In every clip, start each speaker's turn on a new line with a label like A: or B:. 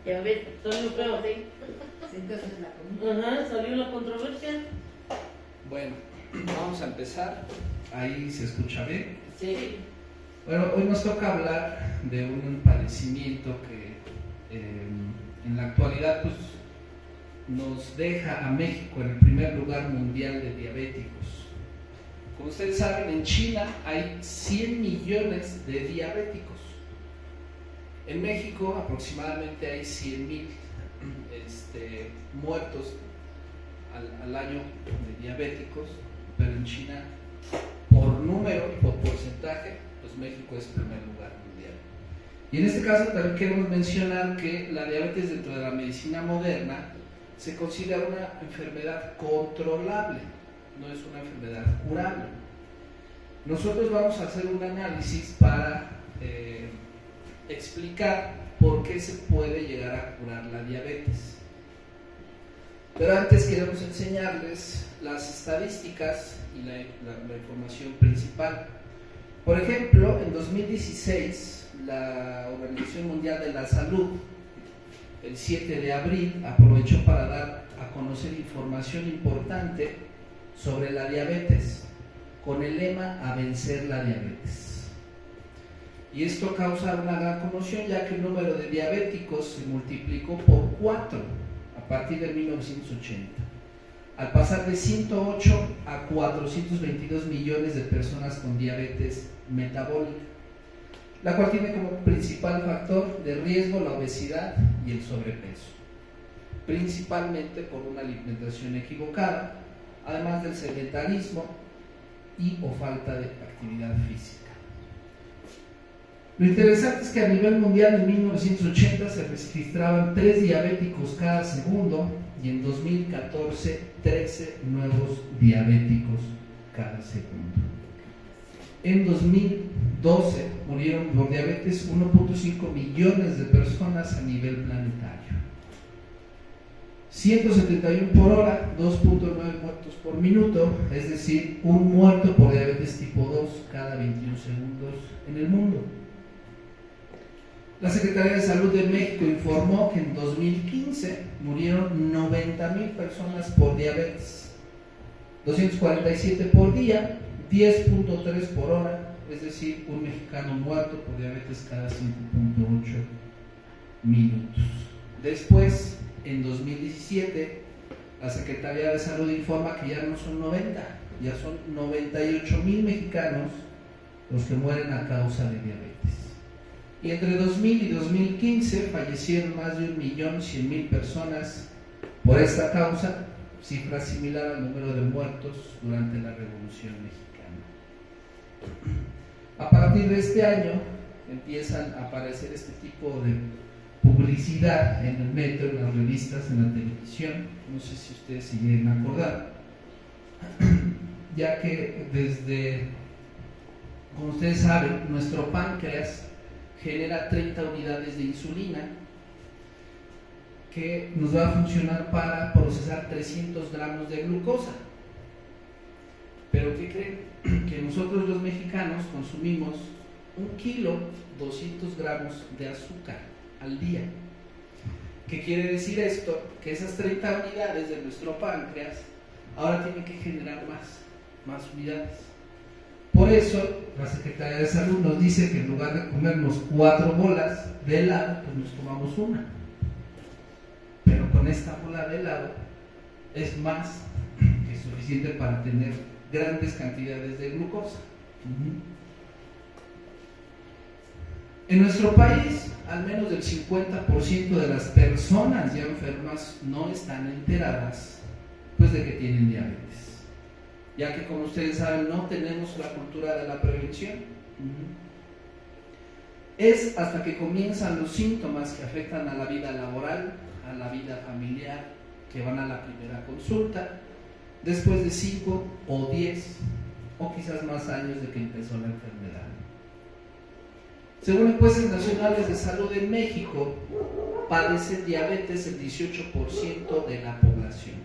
A: Ya ves, salió feo.
B: Sí. Entonces la comida.
A: Ajá, salió la controversia.
C: Bueno, vamos a empezar. Ahí se escucha bien.
A: Sí.
C: Bueno, hoy nos toca hablar de un padecimiento que en la actualidad pues, nos deja a México en el primer lugar mundial de diabéticos. Como ustedes saben, en China hay 100 millones de diabéticos. En México aproximadamente hay 100,000 muertos al año de diabéticos, pero en China, por número y por porcentaje, pues México es el primer lugar mundial. Y en este caso también queremos mencionar que la diabetes dentro de la medicina moderna se considera una enfermedad controlable, no es una enfermedad curable. Nosotros vamos a hacer un análisis para explicar por qué se puede llegar a curar la diabetes. Pero antes queremos enseñarles las estadísticas y la información principal. Por ejemplo, en 2016, la Organización Mundial de la Salud, el 7 de abril, aprovechó para dar a conocer información importante sobre la diabetes, con el lema "A vencer la diabetes". Y esto causa una gran conmoción, ya que el número de diabéticos se multiplicó por 4 a partir de 1980, al pasar de 108 a 422 millones de personas con diabetes metabólica, la cual tiene como principal factor de riesgo la obesidad y el sobrepeso, principalmente por una alimentación equivocada, además del sedentarismo y o falta de actividad física. Lo interesante es que a nivel mundial en 1980 se registraban 3 diabéticos cada segundo y en 2014 13 nuevos diabéticos cada segundo. En 2012 murieron por diabetes 1.5 millones de personas a nivel planetario. 171 por hora, 2.9 muertos por minuto, es decir, un muerto por diabetes tipo 2 cada 21 segundos en el mundo. La Secretaría de Salud de México informó que en 2015 murieron 90,000 personas por diabetes, 247 por día, 10.3 por hora, es decir, un mexicano muerto por diabetes cada 5.8 minutos. Después, en 2017, la Secretaría de Salud informa que ya no son 90, ya son 98,000 mexicanos los que mueren a causa de diabetes. Y entre 2000 y 2015 fallecieron más de 1.100.000 personas por esta causa, cifra similar al número de muertos durante la Revolución Mexicana. A partir de este año empiezan a aparecer este tipo de publicidad en el metro, en las revistas, en la televisión. No sé si ustedes se lleguen a acordar, ya que como ustedes saben, nuestro páncreas genera 30 unidades de insulina que nos va a funcionar para procesar 300 gramos de glucosa. Pero ¿qué creen? Que nosotros los mexicanos consumimos 1 kilo 200 gramos de azúcar al día. ¿Qué quiere decir esto? Que esas 30 unidades de nuestro páncreas ahora tienen que generar más unidades. Por eso, la Secretaría de Salud nos dice que en lugar de comernos 4 bolas de helado, pues nos tomamos una. Pero con esta bola de helado es más que suficiente para tener grandes cantidades de glucosa. En nuestro país, al menos del 50% de las personas ya enfermas no están enteradas pues, de que tienen diabetes, ya que, como ustedes saben, no tenemos la cultura de la prevención. Es hasta que comienzan los síntomas que afectan a la vida laboral, a la vida familiar, que van a la primera consulta, después de 5 o 10 o quizás más años de que empezó la enfermedad. Según encuestas nacionales de salud en México, padece diabetes el 18% de la población,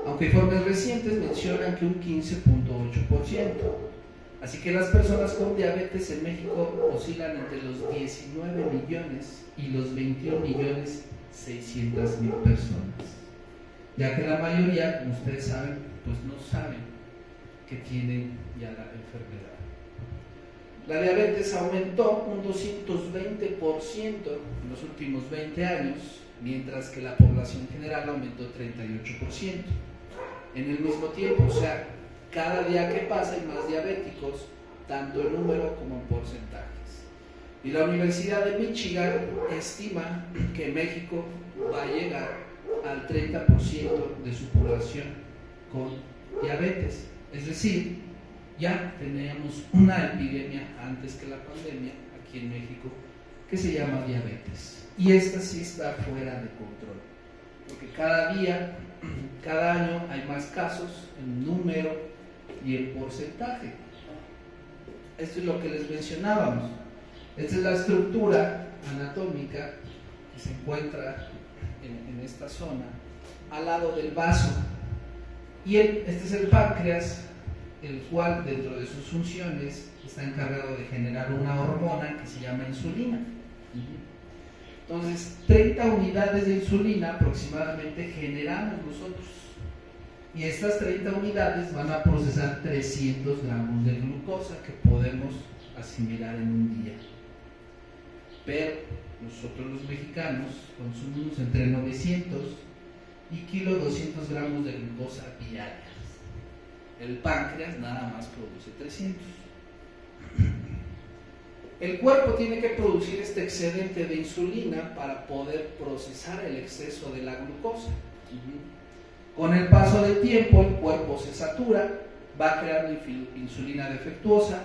C: aunque informes recientes mencionan que un 15.8%. Así que las personas con diabetes en México oscilan entre los 19 millones y los 21 millones 600,000 personas, ya que la mayoría, como ustedes saben, pues no saben que tienen ya la enfermedad. La diabetes aumentó un 220% en los últimos 20 años, mientras que la población general aumentó 38% en el mismo tiempo. O sea, cada día que pasa hay más diabéticos, tanto en número como en porcentajes. Y la Universidad de Michigan estima que México va a llegar al 30% de su población con diabetes. Es decir, ya teníamos una epidemia antes que la pandemia aquí en México que se llama diabetes. Y esta sí está fuera de control, porque cada día, cada año hay más casos en número y en porcentaje. Esto es lo que les mencionábamos. Esta es la estructura anatómica que se encuentra en esta zona, al lado del vaso. Y este es el páncreas, el cual dentro de sus funciones está encargado de generar una hormona que se llama insulina. Entonces, 30 unidades de insulina aproximadamente generamos nosotros. Y estas 30 unidades van a procesar 300 gramos de glucosa que podemos asimilar en un día. Pero nosotros los mexicanos consumimos entre 900 y 1,200 gramos de glucosa diarias. El páncreas nada más produce 300. El cuerpo tiene que producir este excedente de insulina para poder procesar el exceso de la glucosa. Con el paso del tiempo el cuerpo se satura, va a crear insulina defectuosa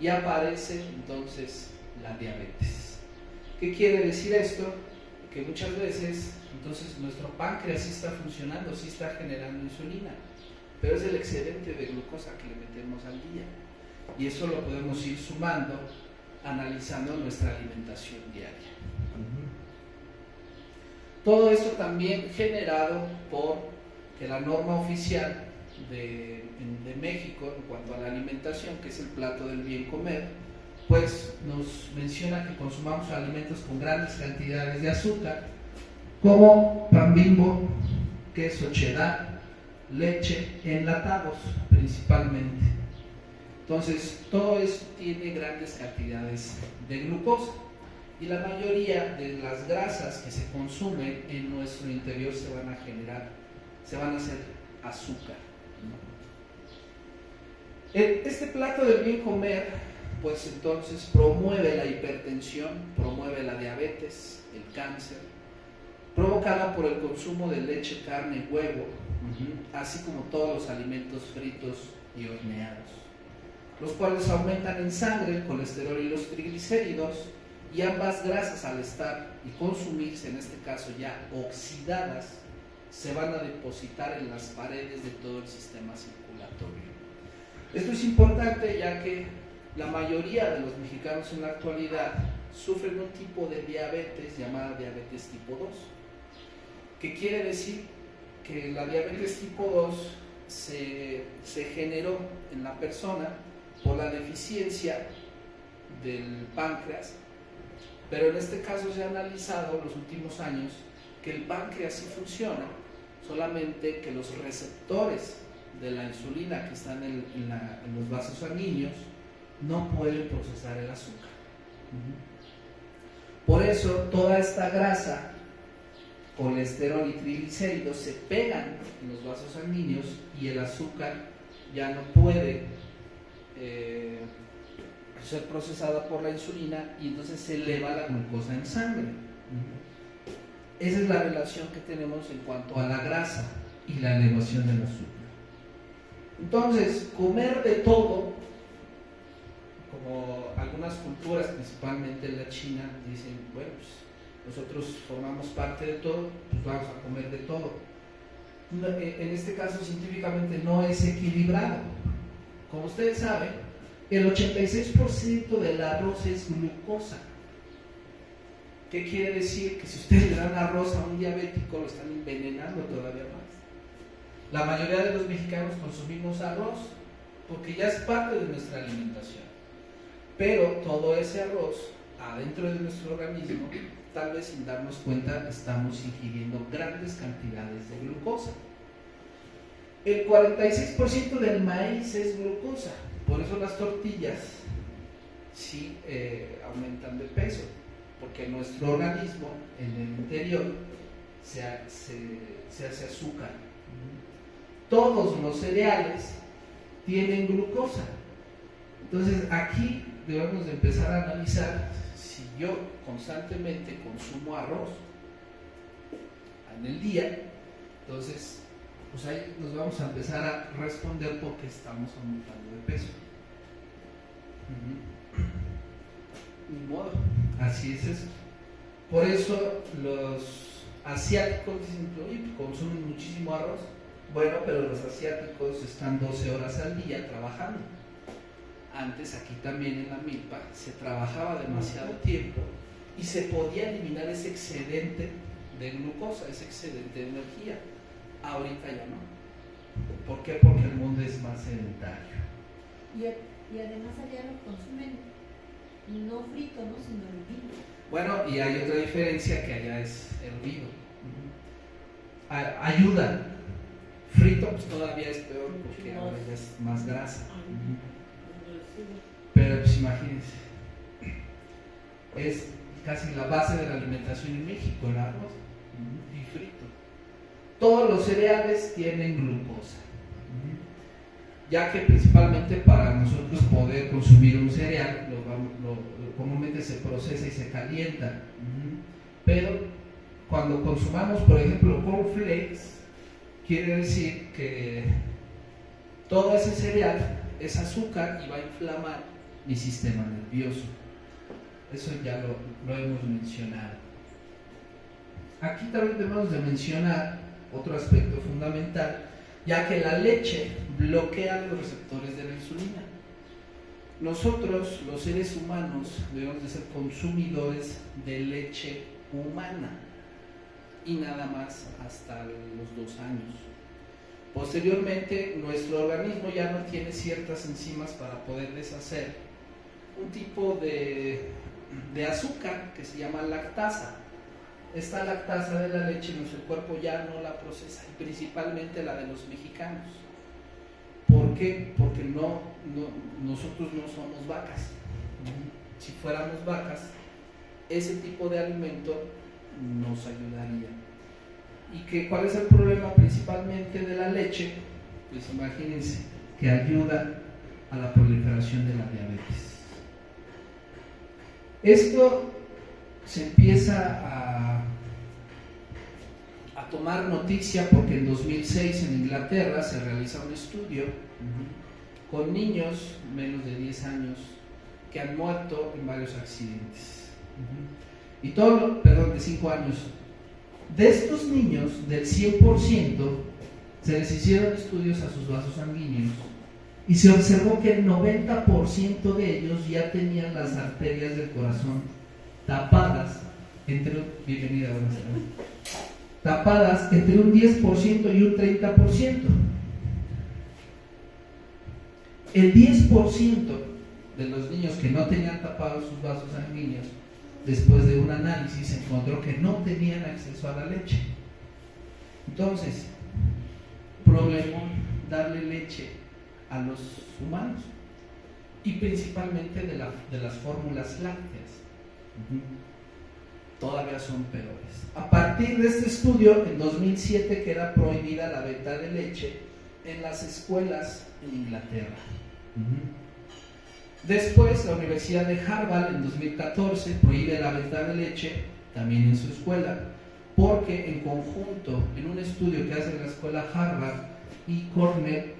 C: y aparece entonces la diabetes. ¿Qué quiere decir esto? Que muchas veces entonces nuestro páncreas sí está funcionando, sí está generando insulina, pero es el excedente de glucosa que le metemos al día, y eso lo podemos ir sumando analizando nuestra alimentación diaria. Todo esto también generado por que la norma oficial de México en cuanto a la alimentación, que es el plato del bien comer, pues nos menciona que consumamos alimentos con grandes cantidades de azúcar, como pan Bimbo, queso cheddar, leche, enlatados principalmente. Entonces, todo esto tiene grandes cantidades de glucosa, y la mayoría de las grasas que se consumen en nuestro interior se van a hacer azúcar. Este plato del bien comer, pues entonces promueve la hipertensión, promueve la diabetes, el cáncer, provocada por el consumo de leche, carne, huevo, así como todos los alimentos fritos y horneados, los cuales aumentan en sangre el colesterol y los triglicéridos, y ambas grasas, al estar y consumirse, en este caso ya oxidadas, se van a depositar en las paredes de todo el sistema circulatorio. Esto es importante, ya que la mayoría de los mexicanos en la actualidad sufren un tipo de diabetes llamada diabetes tipo 2, que quiere decir que la diabetes tipo 2 se generó en la persona por la deficiencia del páncreas, pero en este caso se ha analizado en los últimos años que el páncreas sí funciona, solamente que los receptores de la insulina que están en los vasos sanguíneos no pueden procesar el azúcar. Por eso toda esta grasa, colesterol y triglicéridos se pegan en los vasos sanguíneos, y el azúcar ya no puede ser procesada por la insulina, y entonces se eleva la glucosa en sangre. Esa es la relación que tenemos en cuanto a la grasa y la elevación del azúcar. Entonces, comer de todo, como algunas culturas, principalmente la China, dicen, bueno, pues nosotros formamos parte de todo, pues vamos a comer de todo. En este caso, científicamente no es equilibrado. Como ustedes saben, el 86% del arroz es glucosa. ¿Qué quiere decir? Que si ustedes le dan arroz a un diabético, lo están envenenando todavía más. La mayoría de los mexicanos consumimos arroz porque ya es parte de nuestra alimentación, pero todo ese arroz adentro de nuestro organismo, tal vez sin darnos cuenta estamos ingiriendo grandes cantidades de glucosa. El 46% del maíz es glucosa, por eso las tortillas sí aumentan de peso, porque nuestro organismo en el interior se hace azúcar. Todos los cereales tienen glucosa. Entonces aquí debemos de empezar a analizar si yo constantemente consumo arroz en el día, entonces pues ahí nos vamos a empezar a responder por qué estamos aumentando de peso. Ni modo, así es eso. Por eso los asiáticos dicen que consumen muchísimo arroz. Bueno, pero los asiáticos están 12 horas al día trabajando. Antes aquí también en la milpa se trabajaba demasiado tiempo y se podía eliminar ese excedente de glucosa, ese excedente de energía. Ahorita ya no. ¿Por qué? Porque el mundo es más sedentario.
B: Y además allá lo consumen no frito, ¿no? Sino hervido.
C: Bueno, y hay otra diferencia, que allá es hervido. Ayuda. Frito pues todavía es peor porque ahora ya es más grasa. Pero pues imagínense, es casi la base de la alimentación en México, el arroz y frito. Todos los cereales tienen glucosa, ya que principalmente para nosotros poder consumir un cereal, comúnmente se procesa y se calienta. Pero cuando consumamos, por ejemplo, cornflakes, quiere decir que todo ese cereal es azúcar y va a inflamar mi sistema nervioso. Eso ya lo hemos mencionado. Aquí también debemos de mencionar otro aspecto fundamental, ya que la leche bloquea los receptores de la insulina. Nosotros, los seres humanos, debemos de ser consumidores de leche humana y nada más hasta los 2 años. Posteriormente, nuestro organismo ya no tiene ciertas enzimas para poder deshacer un tipo de azúcar que se llama lactasa. Esta lactasa de la leche nuestro cuerpo ya no la procesa, y principalmente la de los mexicanos. ¿Por qué? Porque nosotros no somos vacas. Si fuéramos vacas, ese tipo de alimento nos ayudaría. ¿Y cuál es el problema principalmente de la leche? Pues imagínense que ayuda a la proliferación de la diabetes. Esto se empieza a tomar noticia porque en 2006 en Inglaterra se realiza un estudio con niños menos de 10 años que han muerto en varios accidentes. Y de 5 años. De estos niños, del 100%, se les hicieron estudios a sus vasos sanguíneos y se observó que el 90% de ellos ya tenían las arterias del corazón tapadas entre un 10% y un 30%. El 10% de los niños que no tenían tapados sus vasos sanguíneos, después de un análisis se encontró que no tenían acceso a la leche. Entonces, problema darle leche a los humanos y principalmente de las fórmulas lácteas. Todavía son peores. A partir de este estudio, en 2007 queda prohibida la venta de leche en las escuelas en Inglaterra. Después, la Universidad de Harvard en 2014 prohíbe la venta de leche también en su escuela, porque en conjunto, en un estudio que hace la escuela Harvard y Cornell,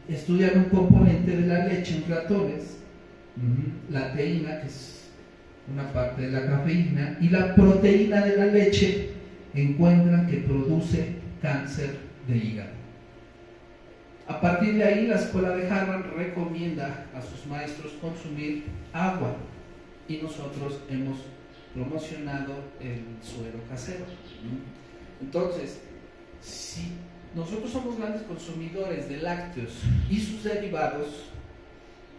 C: estudian un componente de la leche en ratones, la teína, que es una parte de la cafeína, y la proteína de la leche, encuentran que produce cáncer de hígado. A partir de ahí, la escuela de Harvard recomienda a sus maestros consumir agua, y nosotros hemos promocionado el suero casero. Entonces, si nosotros somos grandes consumidores de lácteos y sus derivados,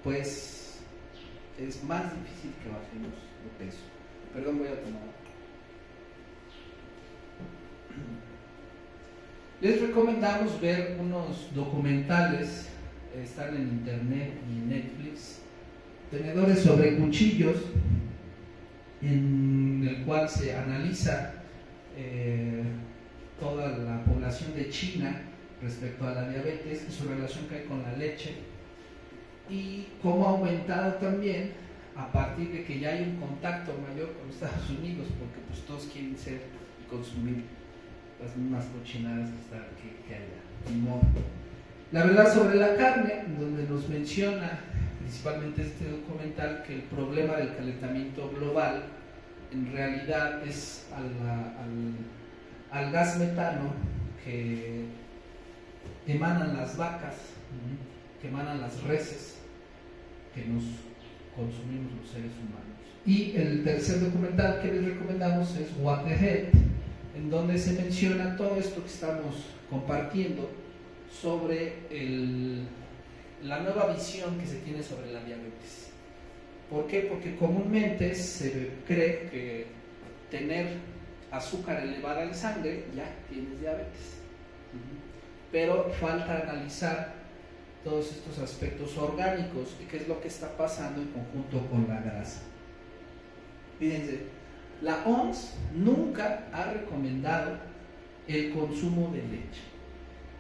C: pues es más difícil que bajemos peso. Perdón, voy a tomar. Les recomendamos ver unos documentales, están en internet y en Netflix, tenedores sobre cuchillos, en el cual se analiza toda la población de China respecto a la diabetes y su relación que hay con la leche, y cómo ha aumentado también a partir de que ya hay un contacto mayor con Estados Unidos, porque pues todos quieren ser y consumir las mismas cochinadas que haya. Ni modo. La verdad sobre la carne, donde nos menciona principalmente este documental que el problema del calentamiento global en realidad es al gas metano que emanan las vacas, que emanan las reses que nos consumimos los seres humanos. Y el tercer documental que les recomendamos es What the Head, en donde se menciona todo esto que estamos compartiendo sobre la nueva visión que se tiene sobre la diabetes. ¿Por qué? Porque comúnmente se cree que tener azúcar elevada en sangre ya tienes diabetes. Pero falta analizar todos estos aspectos orgánicos y qué es lo que está pasando en conjunto con la grasa. Fíjense, la OMS nunca ha recomendado el consumo de leche,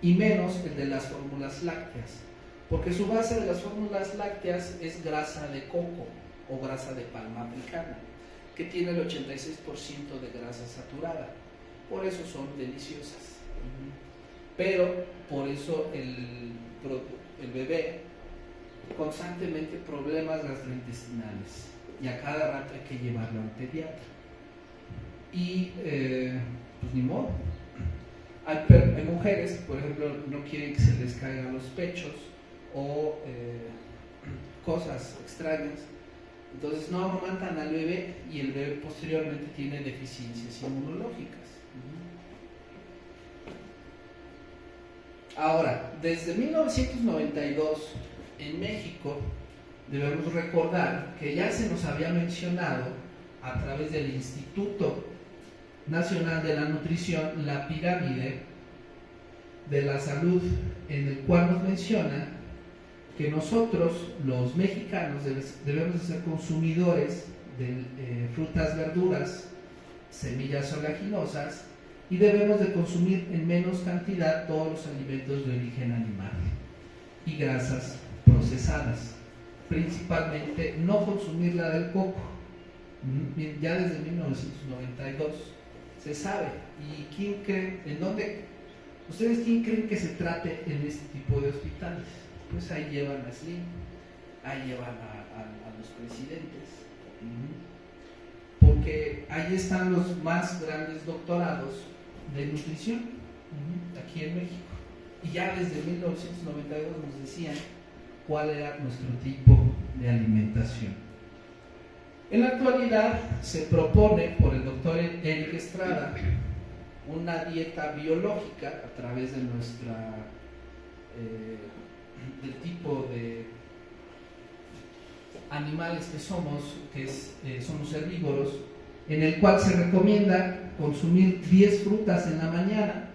C: y menos el de las fórmulas lácteas, porque su base de las fórmulas lácteas es grasa de coco o grasa de palma africana, que tiene el 86% de grasa saturada. Por eso son deliciosas. Pero por eso el bebé constantemente problemas gastrointestinales y a cada rato hay que llevarlo al pediatra. Y pues ni modo. Hay mujeres que, por ejemplo, no quieren que se les caigan los pechos o cosas extrañas. Entonces no amamantan al bebé y el bebé posteriormente tiene deficiencias inmunológicas. Ahora, desde 1992 en México debemos recordar que ya se nos había mencionado a través del Instituto Nacional de la Nutrición la pirámide de la salud, en el cual nos menciona que nosotros los mexicanos debemos de ser consumidores de frutas, verduras, semillas oleaginosas, y debemos de consumir en menos cantidad todos los alimentos de origen animal y grasas procesadas, principalmente no consumir la del coco. Ya desde 1992 se sabe. ¿Y quién cree? ¿En dónde? ¿Ustedes quién creen que se trate en este tipo de hospitales? Pues ahí llevan a Slim, ahí llevan a los presidentes, porque ahí están los más grandes doctorados de nutrición aquí en México, y ya desde 1992 nos decían cuál era nuestro tipo de alimentación. En la actualidad se propone por el doctor Eric Estrada una dieta biológica a través de del tipo de animales que somos herbívoros, en el cual se recomienda consumir 10 frutas en la mañana,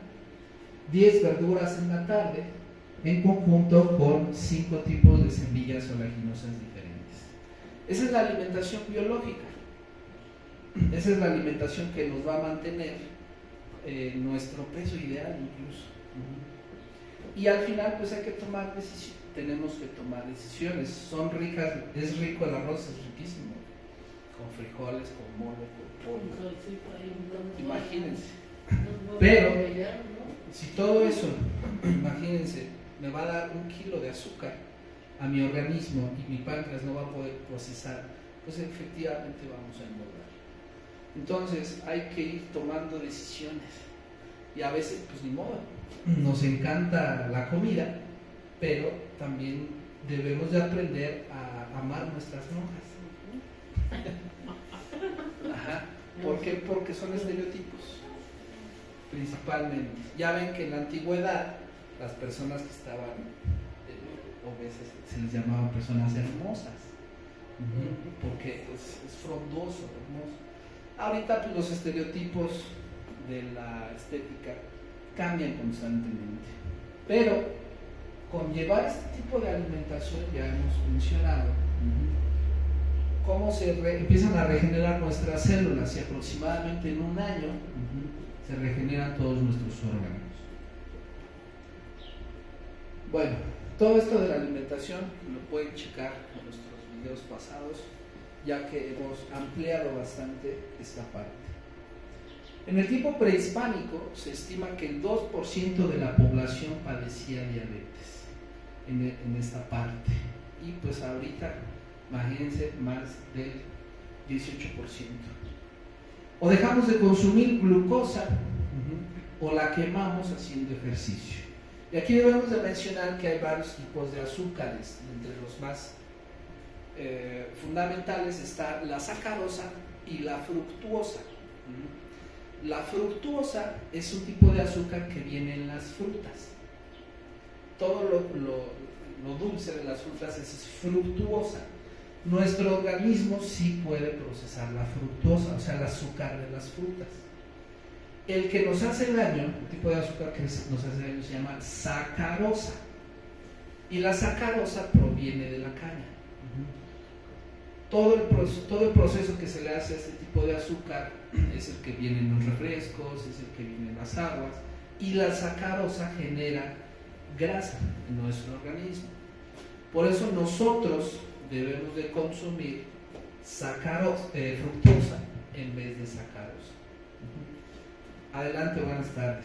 C: 10 verduras en la tarde, en conjunto con 5 tipos de semillas oleaginosas diferentes. Esa es la alimentación biológica. Esa es la alimentación que nos va a mantener nuestro peso ideal incluso. Y al final pues hay que tomar decisiones, tenemos que tomar decisiones. Son ricas, es rico el arroz, es riquísimo, con frijoles, con mole, con pollo. Imagínense. Pero si todo eso, imagínense, me va a dar 1 kilo de azúcar a mi organismo y mi páncreas no va a poder procesar, pues efectivamente vamos a engordar. Entonces hay que ir tomando decisiones, y a veces pues ni modo, nos encanta la comida, pero también debemos de aprender a amar nuestras monjas. Ajá. ¿Por qué? Porque son estereotipos, principalmente. Ya ven que en la antigüedad las personas que estaban obesas se les llamaban personas hermosas, porque es frondoso, hermoso. Ahorita pues, los estereotipos de la estética cambian constantemente, pero con llevar este tipo de alimentación, ya hemos mencionado cómo empiezan a regenerar nuestras células, y aproximadamente en un año se regeneran todos nuestros órganos. Bueno, todo esto de la alimentación lo pueden checar en nuestros videos pasados, ya que hemos ampliado bastante esta parte. En el tiempo prehispánico se estima que el 2% de la población padecía diabetes en esta parte, y pues ahorita imagínense más del 18%. O dejamos de consumir glucosa o la quemamos haciendo ejercicio. Y aquí debemos de mencionar que hay varios tipos de azúcares. Entre los más fundamentales está la sacarosa y la fructuosa. La fructuosa es un tipo de azúcar que viene en las frutas. Todo lo dulce de las frutas es fructuosa. Nuestro organismo sí puede procesar la fructosa, o sea, el azúcar de las frutas. El que nos hace daño, el tipo de azúcar que nos hace daño se llama sacarosa. Y la sacarosa proviene de la caña. Todo el proceso que se le hace a este tipo de azúcar es el que viene en los refrescos, es el que viene en las aguas, y la sacarosa genera grasa en nuestro organismo. Por eso nosotros debemos de consumir fructosa en vez de sacarosa. Adelante, buenas tardes.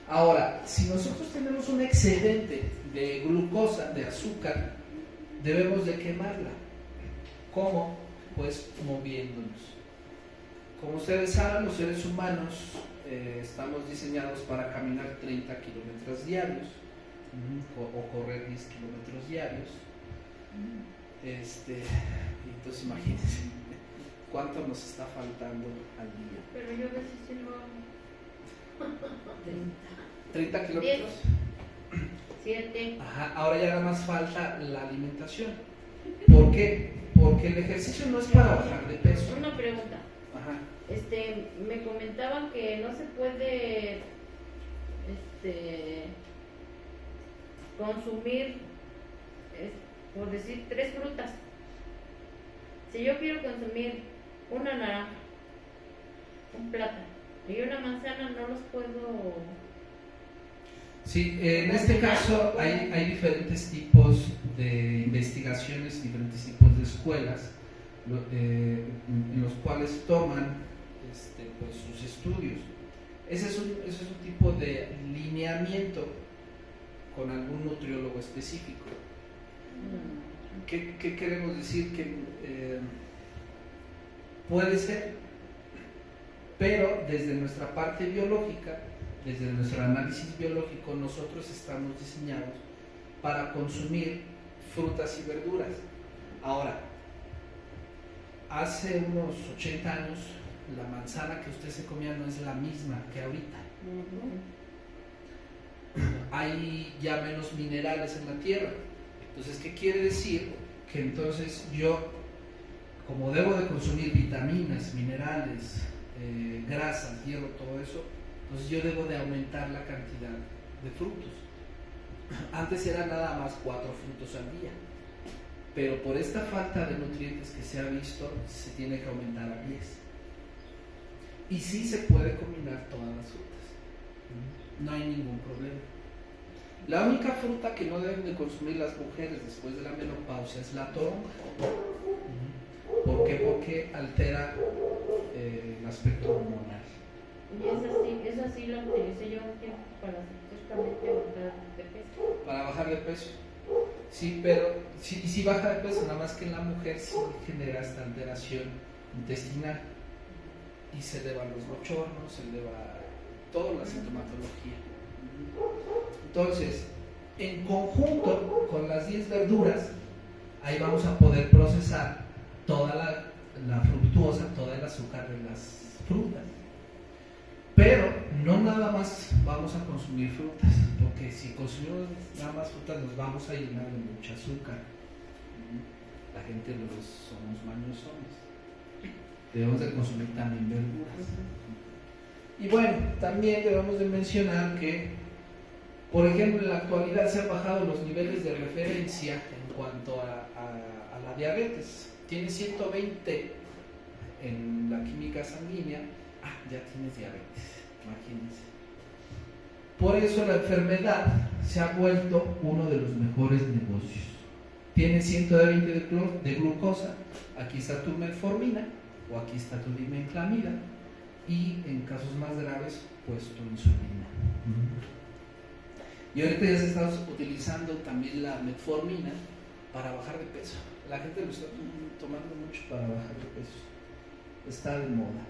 C: Ahora, si nosotros tenemos un excedente de glucosa, de azúcar, debemos de quemarla. ¿Cómo? Pues moviéndonos. Como ustedes saben, los seres humanos estamos diseñados para caminar 30 kilómetros diarios o correr 10 kilómetros diarios. Entonces imagínense cuánto nos está faltando al día.
A: Pero yo a veces sí lo hago.
C: 30 kilómetros.
A: 7.
C: Ajá, ahora ya nada más falta la alimentación. ¿Por qué? Porque el ejercicio no es para bajar de peso.
A: Una pregunta.
C: Ajá.
A: Me comentaban que no se puede consumir, por decir, 3 frutas. Si yo quiero consumir una naranja, un plátano y una manzana, no los puedo.
C: Sí, en este caso hay diferentes tipos de investigaciones, diferentes tipos de escuelas en los cuales toman pues, sus estudios. Ese es un tipo de lineamiento con algún nutriólogo específico. ¿Qué queremos decir? Que puede ser, pero desde nuestra parte biológica, desde nuestro análisis biológico, nosotros estamos diseñados para consumir frutas y verduras. Ahora, hace unos 80 años, la manzana que usted se comía no es la misma que ahorita. Hay ya menos minerales en la tierra. Entonces, ¿qué quiere decir? Que entonces yo, como debo de consumir vitaminas, minerales, grasas, hierro, todo eso, entonces yo debo de aumentar la cantidad de frutos. Antes era nada más 4 frutos al día, pero por esta falta de nutrientes que se ha visto, se tiene que aumentar a 10. Y sí se puede combinar todas las frutas, no hay ningún problema. La única fruta que no deben de consumir las mujeres después de la menopausia es la toronja. ¿Por qué? Porque altera el aspecto hormonal.
A: Y esa sí la utilicé yo un tiempo para justamente bajar de peso.
C: Para bajar de peso. Sí, pero sí baja de peso, nada más que en la mujer sí genera esta alteración intestinal y se elevan los bochornos, se eleva toda la sintomatología. Entonces, en conjunto con las 10 verduras, ahí vamos a poder procesar toda la fructuosa, todo el azúcar de las frutas. Pero no nada más vamos a consumir frutas, porque si consumimos nada más frutas nos vamos a llenar de mucho azúcar. La gente somos mañosones. Debemos de consumir también verduras. Y bueno, también debemos de mencionar que, por ejemplo, en la actualidad se han bajado los niveles de referencia en cuanto a la diabetes. Tiene 120 en la química sanguínea, ya tienes diabetes, imagínense. Por eso la enfermedad se ha vuelto uno de los mejores negocios. Tienes 120 de glucosa, aquí está tu metformina o aquí está tu dimenclamida y en casos más graves pues tu insulina. Y ahorita ya se está utilizando también la metformina para bajar de peso. La gente lo está tomando mucho para bajar de peso. Está de moda.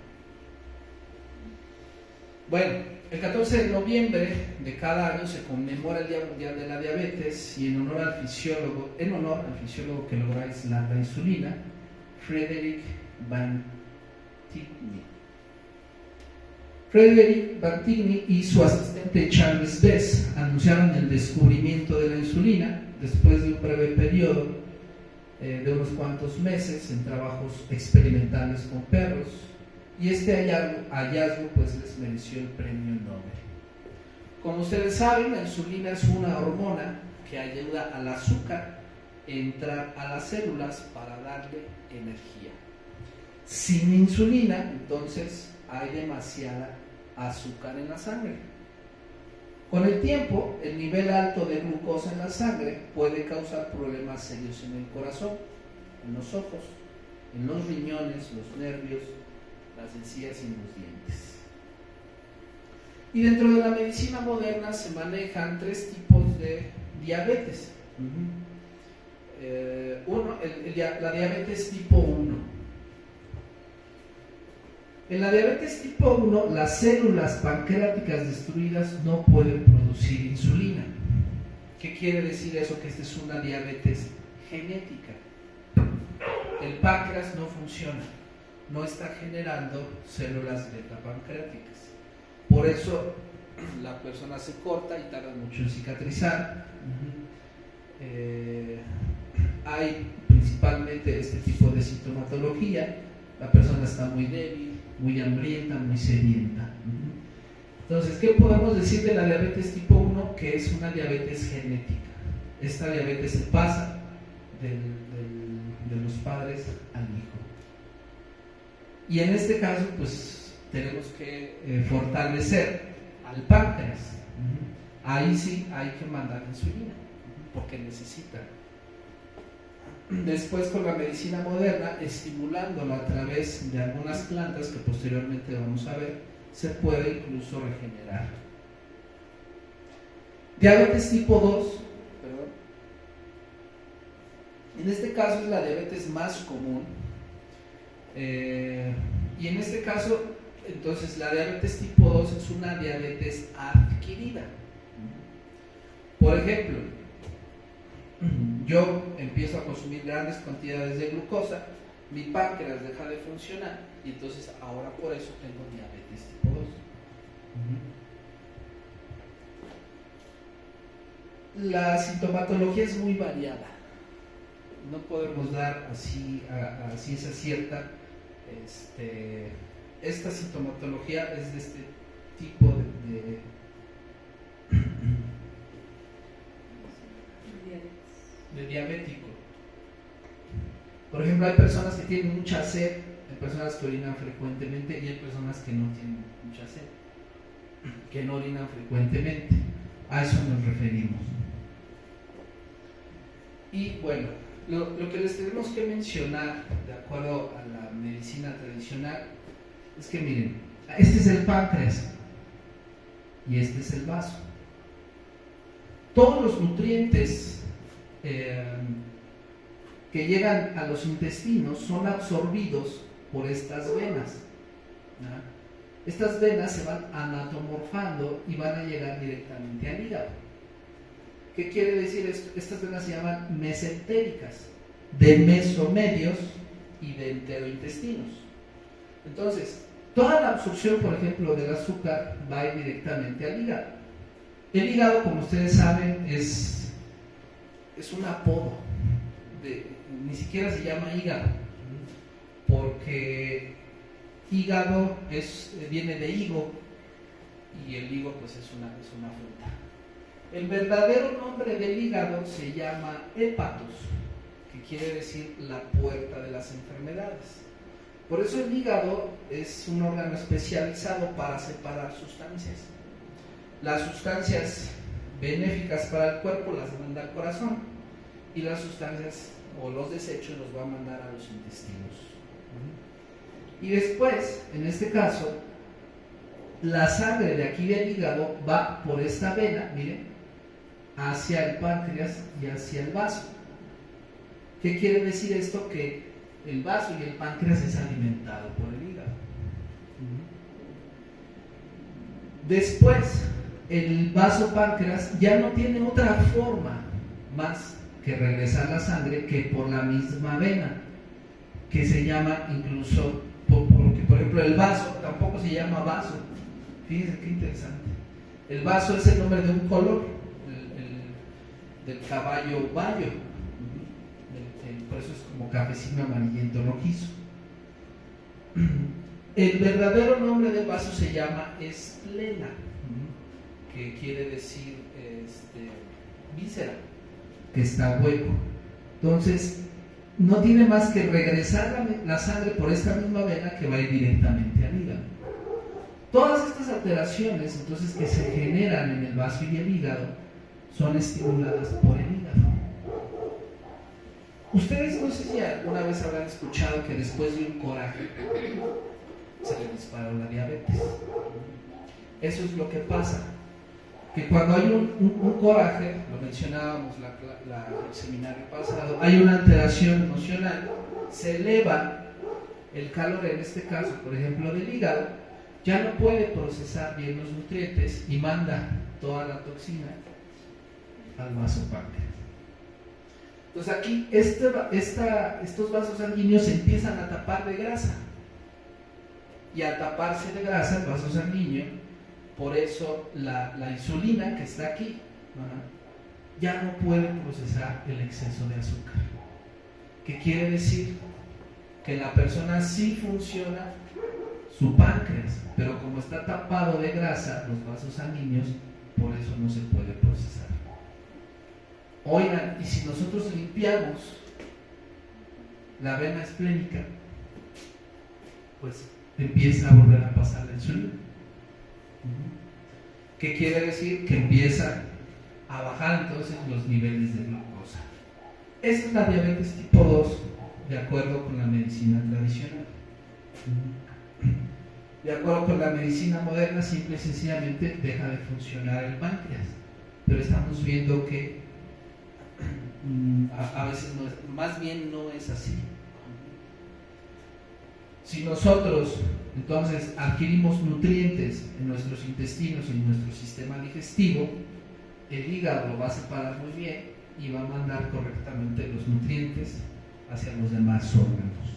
C: Bueno, el 14 de noviembre de cada año se conmemora el Día Mundial de la Diabetes y en honor al fisiólogo que logró aislar la insulina, Frederick Van Tigny. Frederick Van Tigny y su asistente Charles Bess anunciaron el descubrimiento de la insulina después de un breve periodo de unos cuantos meses en trabajos experimentales con perros, y este hallazgo pues les mereció el premio Nobel. Como ustedes saben, la insulina es una hormona que ayuda al azúcar a entrar a las células para darle energía. Sin insulina, entonces, hay demasiada azúcar en la sangre. Con el tiempo, el nivel alto de glucosa en la sangre puede causar problemas serios en el corazón, en los ojos, en los riñones, los nervios, las encías y los dientes. Y dentro de la medicina moderna se manejan 3 tipos de diabetes. La diabetes tipo 1. En la diabetes tipo 1, las células pancreáticas destruidas no pueden producir insulina. ¿Qué quiere decir eso? Que esta es una diabetes genética. El páncreas no funciona, no está generando células beta pancreáticas. Por eso la persona se corta y tarda mucho en cicatrizar. Hay principalmente este tipo de sintomatología. La persona está muy débil, muy hambrienta, muy sedienta. Entonces, ¿qué podemos decir de la diabetes tipo 1? Que es una diabetes genética. Esta diabetes se pasa de los padres al hijo. Y en este caso, pues, tenemos que fortalecer al páncreas. Ahí sí hay que mandar insulina, porque necesita. Después, con la medicina moderna, estimulándolo a través de algunas plantas que posteriormente vamos a ver, se puede incluso regenerar. Diabetes tipo 2, en este caso es la diabetes más común, y en este caso, entonces, la diabetes tipo 2 es una diabetes adquirida. Por ejemplo, yo empiezo a consumir grandes cantidades de glucosa, mi páncreas deja de funcionar y entonces ahora por eso tengo diabetes tipo 2. La sintomatología es muy variada, no podemos dar así a ciencia cierta esta sintomatología es de este tipo de diabético. Por ejemplo, hay personas que tienen mucha sed, hay personas que orinan frecuentemente y hay personas que no tienen mucha sed, que no orinan frecuentemente. A eso nos referimos. Y bueno, lo que les tenemos que mencionar, de acuerdo a la medicina tradicional, es que miren, este es el páncreas y este es el vaso. Todos los nutrientes que llegan a los intestinos son absorbidos por estas venas, ¿no? Estas venas se van anatomorfando y van a llegar directamente al hígado. ¿Qué quiere decir esto? Estas venas se llaman mesentéricas, de mesomedios y de enterointestinos. Entonces, toda la absorción, por ejemplo, del azúcar va a ir directamente al hígado. El hígado, como ustedes saben, es un apodo ni siquiera se llama hígado, porque hígado viene de higo, y el higo pues es una fruta. El verdadero nombre del hígado se llama hépatos, que quiere decir la puerta de las enfermedades. Por eso el hígado es un órgano especializado para separar sustancias. Las sustancias benéficas para el cuerpo las manda al corazón, y las sustancias o los desechos los va a mandar a los intestinos. Y después, en este caso, la sangre de aquí del hígado va por esta vena, miren, hacia el páncreas y hacia el vaso. ¿Qué quiere decir esto? Que el vaso y el páncreas es alimentado por el hígado. Después, el vaso páncreas ya no tiene otra forma más que regresar la sangre que por la misma vena, que se llama incluso, porque por ejemplo el vaso tampoco se llama vaso. Fíjense qué interesante. El vaso es el nombre de un color, del caballo bayo, por eso es como cafecino amarillento rojizo. El verdadero nombre del vaso se llama esplena, que quiere decir víscera, que está hueco. Entonces, no tiene más que regresar la sangre por esta misma vena que va a ir directamente al hígado. Todas estas alteraciones, entonces, que se generan en el vaso y el hígado, son estimuladas por el hígado. Ustedes no sé si alguna vez habrán escuchado que después de un coraje se le dispara la diabetes. Eso es lo que pasa, que cuando hay un coraje, lo mencionábamos el seminario pasado, hay una alteración emocional, se eleva el calor, en este caso, por ejemplo, del hígado, ya no puede procesar bien los nutrientes y manda toda la toxina al vaso páncreas. Entonces aquí estos vasos sanguíneos se empiezan a tapar de grasa, y al taparse de grasa el vaso sanguíneo, por eso la insulina que está aquí ya no puede procesar el exceso de azúcar. ¿Qué quiere decir? Que la persona sí funciona su páncreas, pero como está tapado de grasa los vasos sanguíneos, por eso no se puede procesar. Oigan, y si nosotros limpiamos la vena esplénica, pues empieza a volver a pasar la insulina. ¿Qué quiere decir? Que empieza a bajar entonces los niveles de glucosa. Esa es la diabetes tipo 2, de acuerdo con la medicina tradicional. De acuerdo con la medicina moderna, simple y sencillamente deja de funcionar el páncreas, pero estamos viendo que a veces no es, más bien no es así. Si nosotros entonces adquirimos nutrientes en nuestros intestinos y en nuestro sistema digestivo, el hígado lo va a separar muy bien y va a mandar correctamente los nutrientes hacia los demás órganos.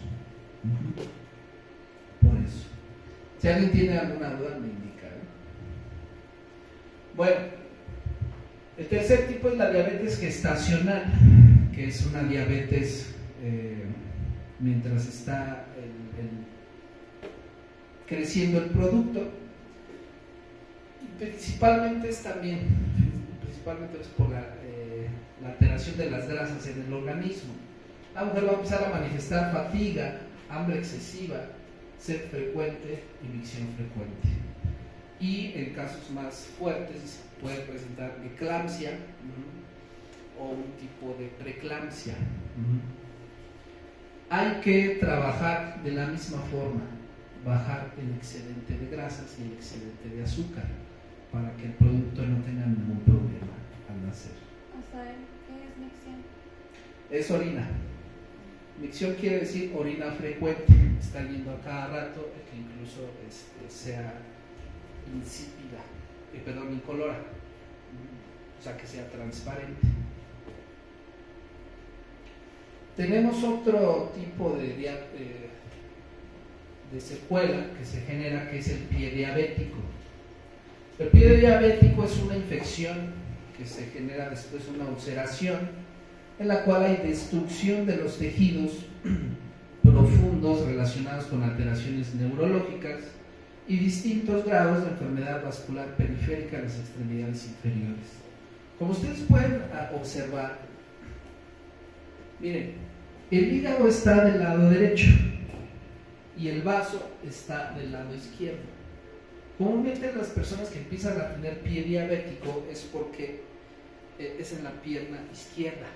C: Por eso. Si alguien tiene alguna duda, me indica. Bueno, el tercer tipo es la diabetes gestacional, que es una diabetes mientras está creciendo el producto, y principalmente es por la alteración de las grasas en el organismo. La mujer va a empezar a manifestar fatiga, hambre excesiva, sed frecuente y micción frecuente, y en casos más fuertes puede presentar eclampsia o un tipo de preeclampsia. Hay que trabajar de la misma forma, bajar el excedente de grasas y el excedente de azúcar para que el producto no tenga ningún problema al nacer.
D: ¿Qué es micción?
C: Es orina. Micción quiere decir orina frecuente, está yendo a cada rato, que incluso sea insípida, incolora, o sea, que sea transparente. Tenemos otro tipo de secuela que se genera, que es el pie diabético. El pie diabético es una infección que se genera después de una ulceración en la cual hay destrucción de los tejidos profundos relacionados con alteraciones neurológicas y distintos grados de enfermedad vascular periférica en las extremidades inferiores. Como ustedes pueden observar, miren, el hígado está del lado derecho y el vaso está del lado izquierdo. Comúnmente las personas que empiezan a tener pie diabético es porque es en la pierna izquierda,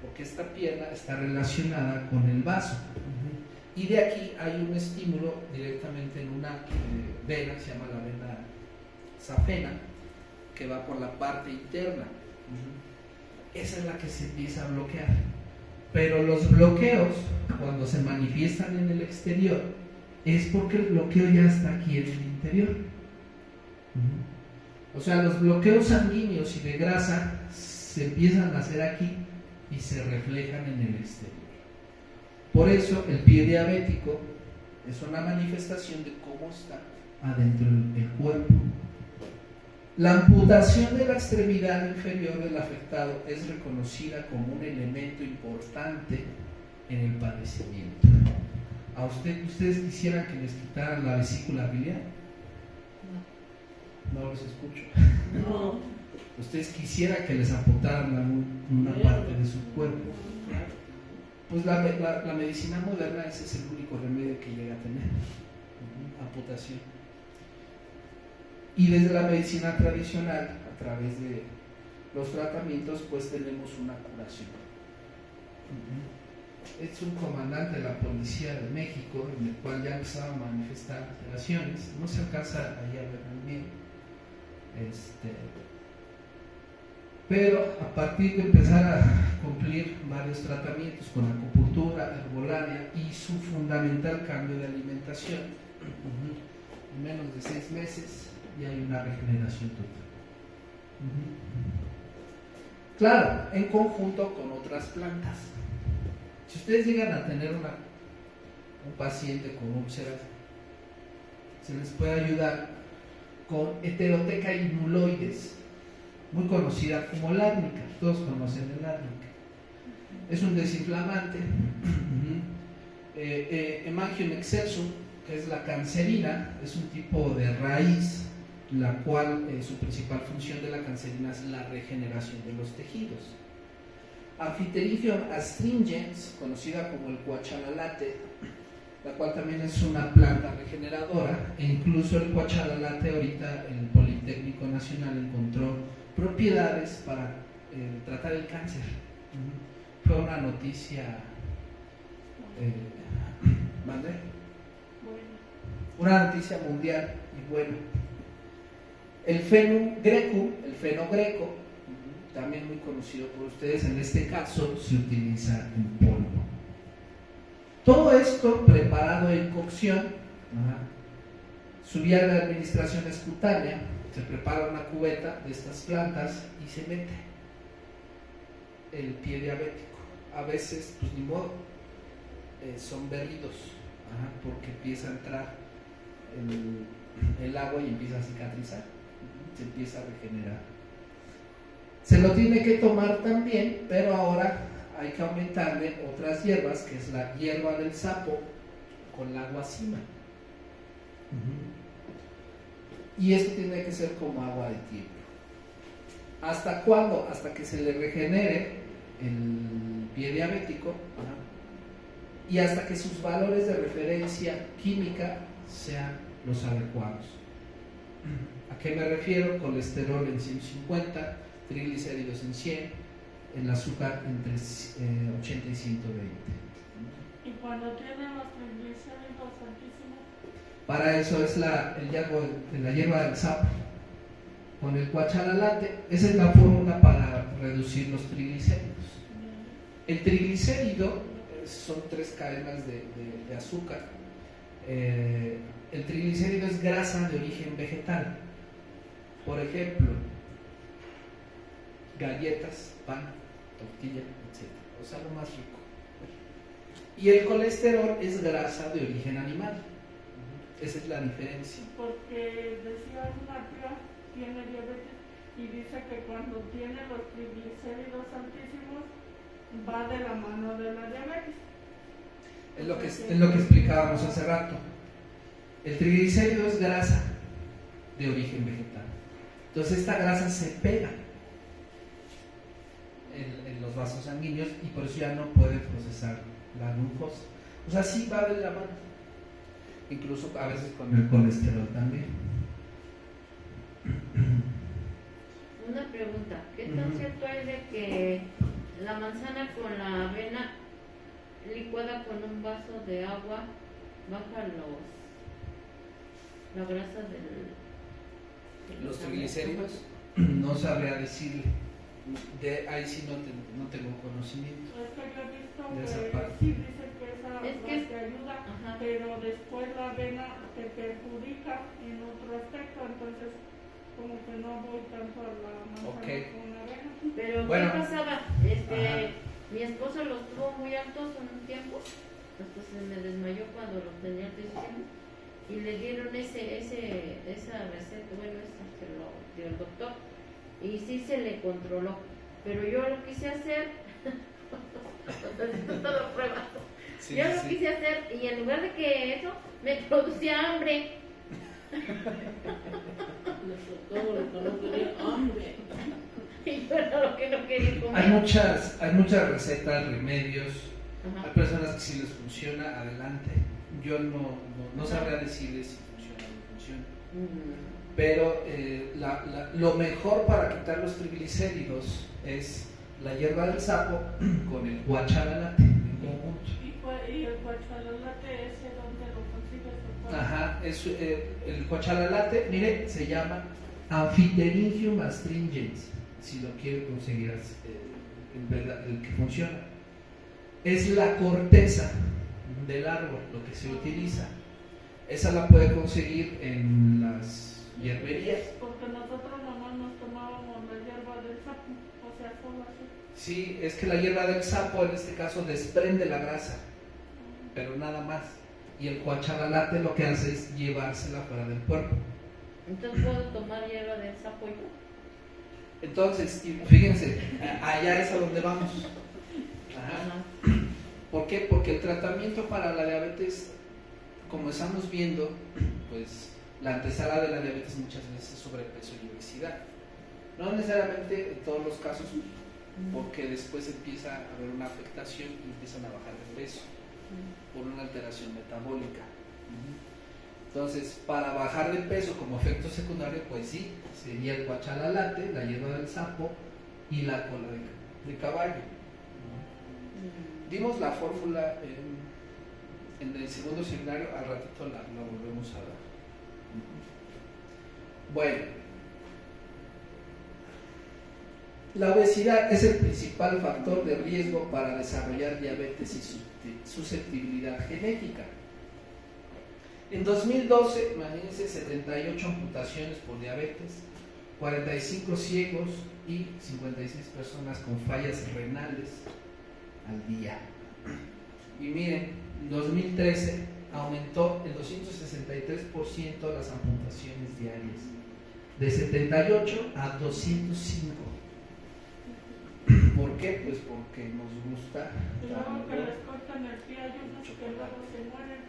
C: porque esta pierna está relacionada con el vaso. Y de aquí hay un estímulo directamente en una vena, se llama la vena safena, que va por la parte interna. Esa es la que se empieza a bloquear. Pero los bloqueos, cuando se manifiestan en el exterior, es porque el bloqueo ya está aquí en el interior. O sea, los bloqueos sanguíneos y de grasa se empiezan a hacer aquí y se reflejan en el exterior. Por eso el pie diabético es una manifestación de cómo está adentro del cuerpo. La amputación de la extremidad inferior del afectado es reconocida como un elemento importante en el padecimiento. ¿Ustedes quisieran que les quitaran la vesícula biliar? No los escucho.
A: No.
C: ¿Ustedes quisieran que les amputaran una parte de su cuerpo? Pues la medicina moderna ese es el único remedio que llega a tener, amputación. Y desde la medicina tradicional, a través de los tratamientos, pues tenemos una curación. Es un comandante de la Policía de México, en el cual ya empezaba a manifestar alteraciones. No se alcanza ahí a ver muy bien. Pero a partir de empezar a cumplir varios tratamientos con acupuntura, herbolaria y su fundamental cambio de alimentación, en menos de 6 meses ya hay una regeneración total. Claro, en conjunto con otras plantas. Si ustedes llegan a tener un paciente con úlceras, se les puede ayudar con Heterotheca inmuloides, muy conocida como la árnica. Todos conocen el árnica. Es un desinflamante. Hemangium excelsum, que es la cancerina, es un tipo de raíz, la cual su principal función de la cancerina es la regeneración de los tejidos. Amphiterigium astringens, conocida como el cuachalalate, la cual también es una planta regeneradora, e incluso el cuachalalate ahorita el Politécnico Nacional encontró propiedades para tratar el cáncer. Fue una noticia ¿mande? Una noticia mundial y buena. El fenogreco, también muy conocido por ustedes, en este caso se utiliza en polvo. Todo esto preparado en cocción. Su vía de administración es cutánea. Se prepara una cubeta de estas plantas y se mete el pie diabético. A veces, pues ni modo, son berridos, porque empieza a entrar el agua y empieza a cicatrizar, se empieza a regenerar. Se lo tiene que tomar también, pero ahora hay que aumentarle otras hierbas, que es la hierba del sapo con la guasima. Y esto tiene que ser como agua de tiempo. ¿Hasta cuándo? Hasta que se le regenere el pie diabético, y hasta que sus valores de referencia química sean los adecuados. ¿A qué me refiero? Colesterol en 150, triglicéridos en 100, el azúcar entre 80 y 120.
E: ¿Y cuando tienen los triglicéridos altísimos?
C: Para eso es la hierba del sapo con el cuachalalate. Esa es la fórmula para reducir los triglicéridos. El triglicérido son 3 cadenas de azúcar. El triglicérido es grasa de origen vegetal. Por ejemplo, galletas, pan, tortilla, etc. O sea, lo más rico. Y el colesterol es grasa de origen animal. Esa es la diferencia.
E: Porque decía una tía, tiene diabetes, y dice que cuando tiene los triglicéridos altísimos, va de la mano de la diabetes.
C: Es lo que explicábamos hace rato. El triglicérido es grasa de origen vegetal. Entonces esta grasa se pega en los vasos sanguíneos y por eso ya no puede procesar la glucosa. O sea, sí va de la mano. Incluso a veces con el colesterol también.
A: Una pregunta, ¿qué tan cierto es de que la manzana con la avena licuada con un vaso de agua baja la grasa de
C: Los triglicéridos, no sabría decirle. Ahí sí no tengo conocimiento.
E: Es que yo he visto
C: De esa
E: que
C: parte.
E: sí dice que esa
A: Es que-
E: te ayuda,
A: Ajá.
E: pero después la avena te perjudica en otro aspecto, entonces como que no voy tanto a la manzana
C: Ok.
E: con avena.
A: Pero
C: Bueno.
A: ¿qué pasaba?
C: Ajá.
A: Mi esposo los tuvo muy altos un tiempo, después se me desmayó cuando los tenía altísimos y le dieron esa receta, bueno, esa se lo dio el doctor y sí se le controló, pero yo lo quise hacer, necesito la prueba.
C: Sí,
A: Yo
C: sí,
A: lo
C: sí.
A: quise hacer y en lugar de que eso me producía hambre. Y yo era lo que no quería comer.
C: Hay muchas recetas, remedios.
A: Ajá.
C: Hay personas que si les funciona, adelante. Yo no sabría decirles si funciona o no funciona. Pero lo mejor para quitar los triglicéridos es la hierba del sapo con el guachalalate en conjunto.
E: Y el guachalalate ese, ¿dónde lo consigues? ¿O cuál?
C: Ajá, el guachalalate, mire, se llama Amphiterigium astringens, si lo quiere conseguir en verdad, el que funciona. Es la corteza del árbol lo que se utiliza. Esa la puede conseguir en las hierberías.
E: Porque nosotros nomás nos tomábamos la hierba del sapo, o sea, solo así.
C: Sí, es que la hierba del sapo en este caso desprende la grasa, pero nada más. Y el guachalalate lo que hace es llevársela fuera del cuerpo.
A: Entonces puedo tomar hierba del sapo yo.
C: Entonces, fíjense, allá es a donde vamos. Ajá. ¿Por qué? Porque el tratamiento para la diabetes, como estamos viendo, pues la antesala de la diabetes muchas veces es sobrepeso y obesidad. No necesariamente en todos los casos, porque después empieza a haber una afectación y empiezan a bajar de peso por una alteración metabólica. Entonces, para bajar de peso como efecto secundario, pues sí, sería el guachalalate, la hierba del sapo y la cola de caballo. Dimos la fórmula en el segundo seminario, al ratito la volvemos a dar. Bueno, la obesidad es el principal factor de riesgo para desarrollar diabetes y susceptibilidad genética. En 2012, imagínense, 78 amputaciones por diabetes, 45 ciegos y 56 personas con fallas renales al día. Y miren, en 2013 aumentó el 263% las amputaciones diarias, de 78 a 205. ¿Por qué? Pues porque nos gusta.
E: Y luego que les cortan el pie, hay unos que luego se mueren.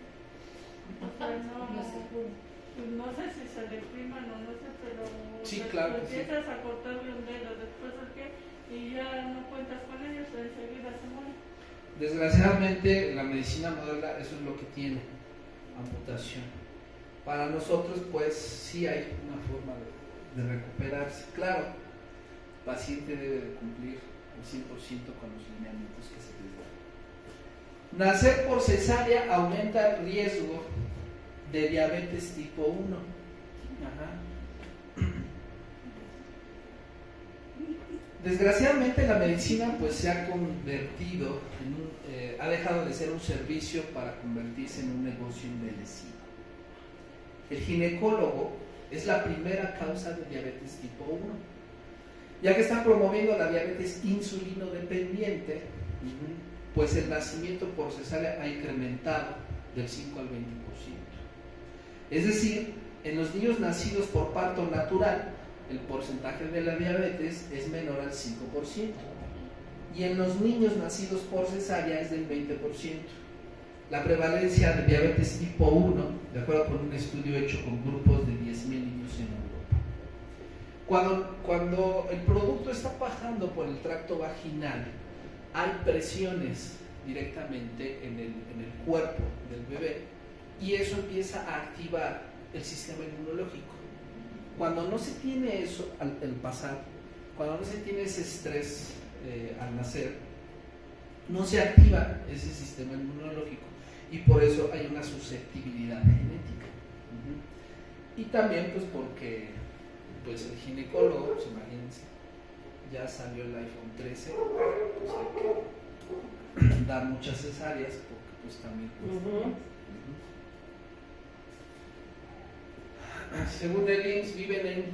E: O sea, no sé si se depriman o no sé, pero
C: Sí, claro que sí.
E: empiezas a cortarle un dedo después del pie y ya no cuentas con ellos, enseguida se mueren.
C: Desgraciadamente, la medicina moderna eso es lo que tiene, amputación. Para nosotros, pues sí hay una forma de recuperarse. Claro, el paciente debe de cumplir al 100% con los lineamientos que se les dan. Nacer por cesárea aumenta el riesgo de diabetes tipo 1. Ajá. Desgraciadamente la medicina pues se ha convertido ha dejado de ser un servicio para convertirse en un negocio envejecido. El ginecólogo es la primera causa de diabetes tipo 1, ya que está promoviendo la diabetes insulino dependiente, pues el nacimiento por cesárea ha incrementado del 5 al 20%. Es decir, en los niños nacidos por parto natural, el porcentaje de la diabetes es menor al 5%. y en los niños nacidos por cesárea es del 20%. La prevalencia de diabetes tipo 1, de acuerdo con un estudio hecho con grupos de 10.000 niños en Europa. Cuando el producto está pasando por el tracto vaginal, hay presiones directamente en el cuerpo del bebé y eso empieza a activar el sistema inmunológico. Cuando no se tiene eso al pasar, cuando no se tiene ese estrés al nacer, no se activa ese sistema inmunológico y por eso hay una susceptibilidad genética. Y también pues porque pues el ginecólogo, pues imagínense, ya salió el iPhone 13, pues hay que dar muchas cesáreas porque pues también según el IMSS viven en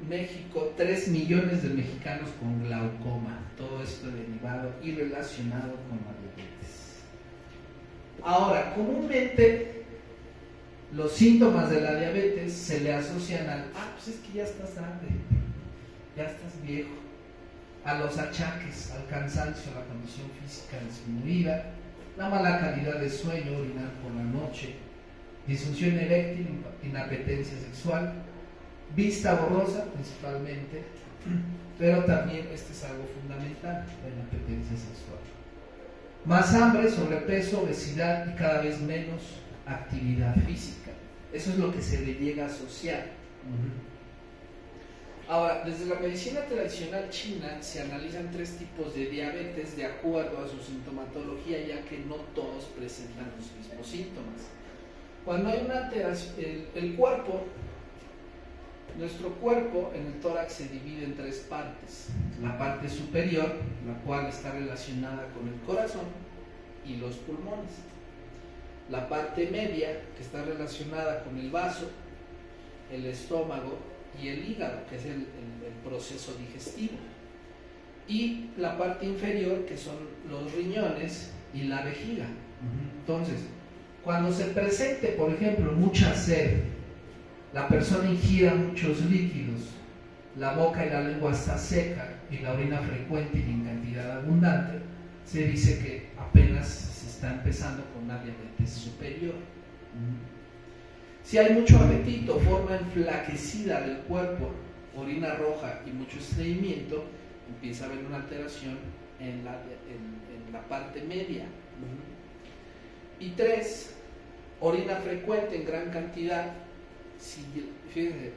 C: México 3 millones de mexicanos con glaucoma, todo esto derivado y relacionado con la diabetes. Ahora, comúnmente los síntomas de la diabetes se le asocian al, pues es que ya estás grande, ya estás viejo, a los achaques, al cansancio, a la condición física disminuida, la mala calidad de sueño, orinar por la noche, disfunción eréctil, inapetencia sexual, vista borrosa principalmente, pero también este es algo fundamental, la inapetencia sexual. Más hambre, sobrepeso, obesidad y cada vez menos actividad física. Eso es lo que se le llega a asociar. Ahora, desde la medicina tradicional china se analizan 3 tipos de diabetes de acuerdo a su sintomatología, ya que no todos presentan los mismos síntomas. Cuando hay una alteración, nuestro cuerpo en el tórax se divide en 3 partes. La parte superior, la cual está relacionada con el corazón y los pulmones. La parte media, que está relacionada con el vaso, el estómago y el hígado, que es el proceso digestivo. Y la parte inferior, que son los riñones y la vejiga. Entonces, cuando se presente, por ejemplo, mucha sed, la persona ingiera muchos líquidos, la boca y la lengua está seca y la orina frecuente y en cantidad abundante, se dice que apenas se está empezando con una diabetes superior. Si hay mucho apetito, forma enflaquecida del cuerpo, orina roja y mucho estreñimiento, empieza a haber una alteración en la parte media. Y 3, orina frecuente en gran cantidad. Fíjense,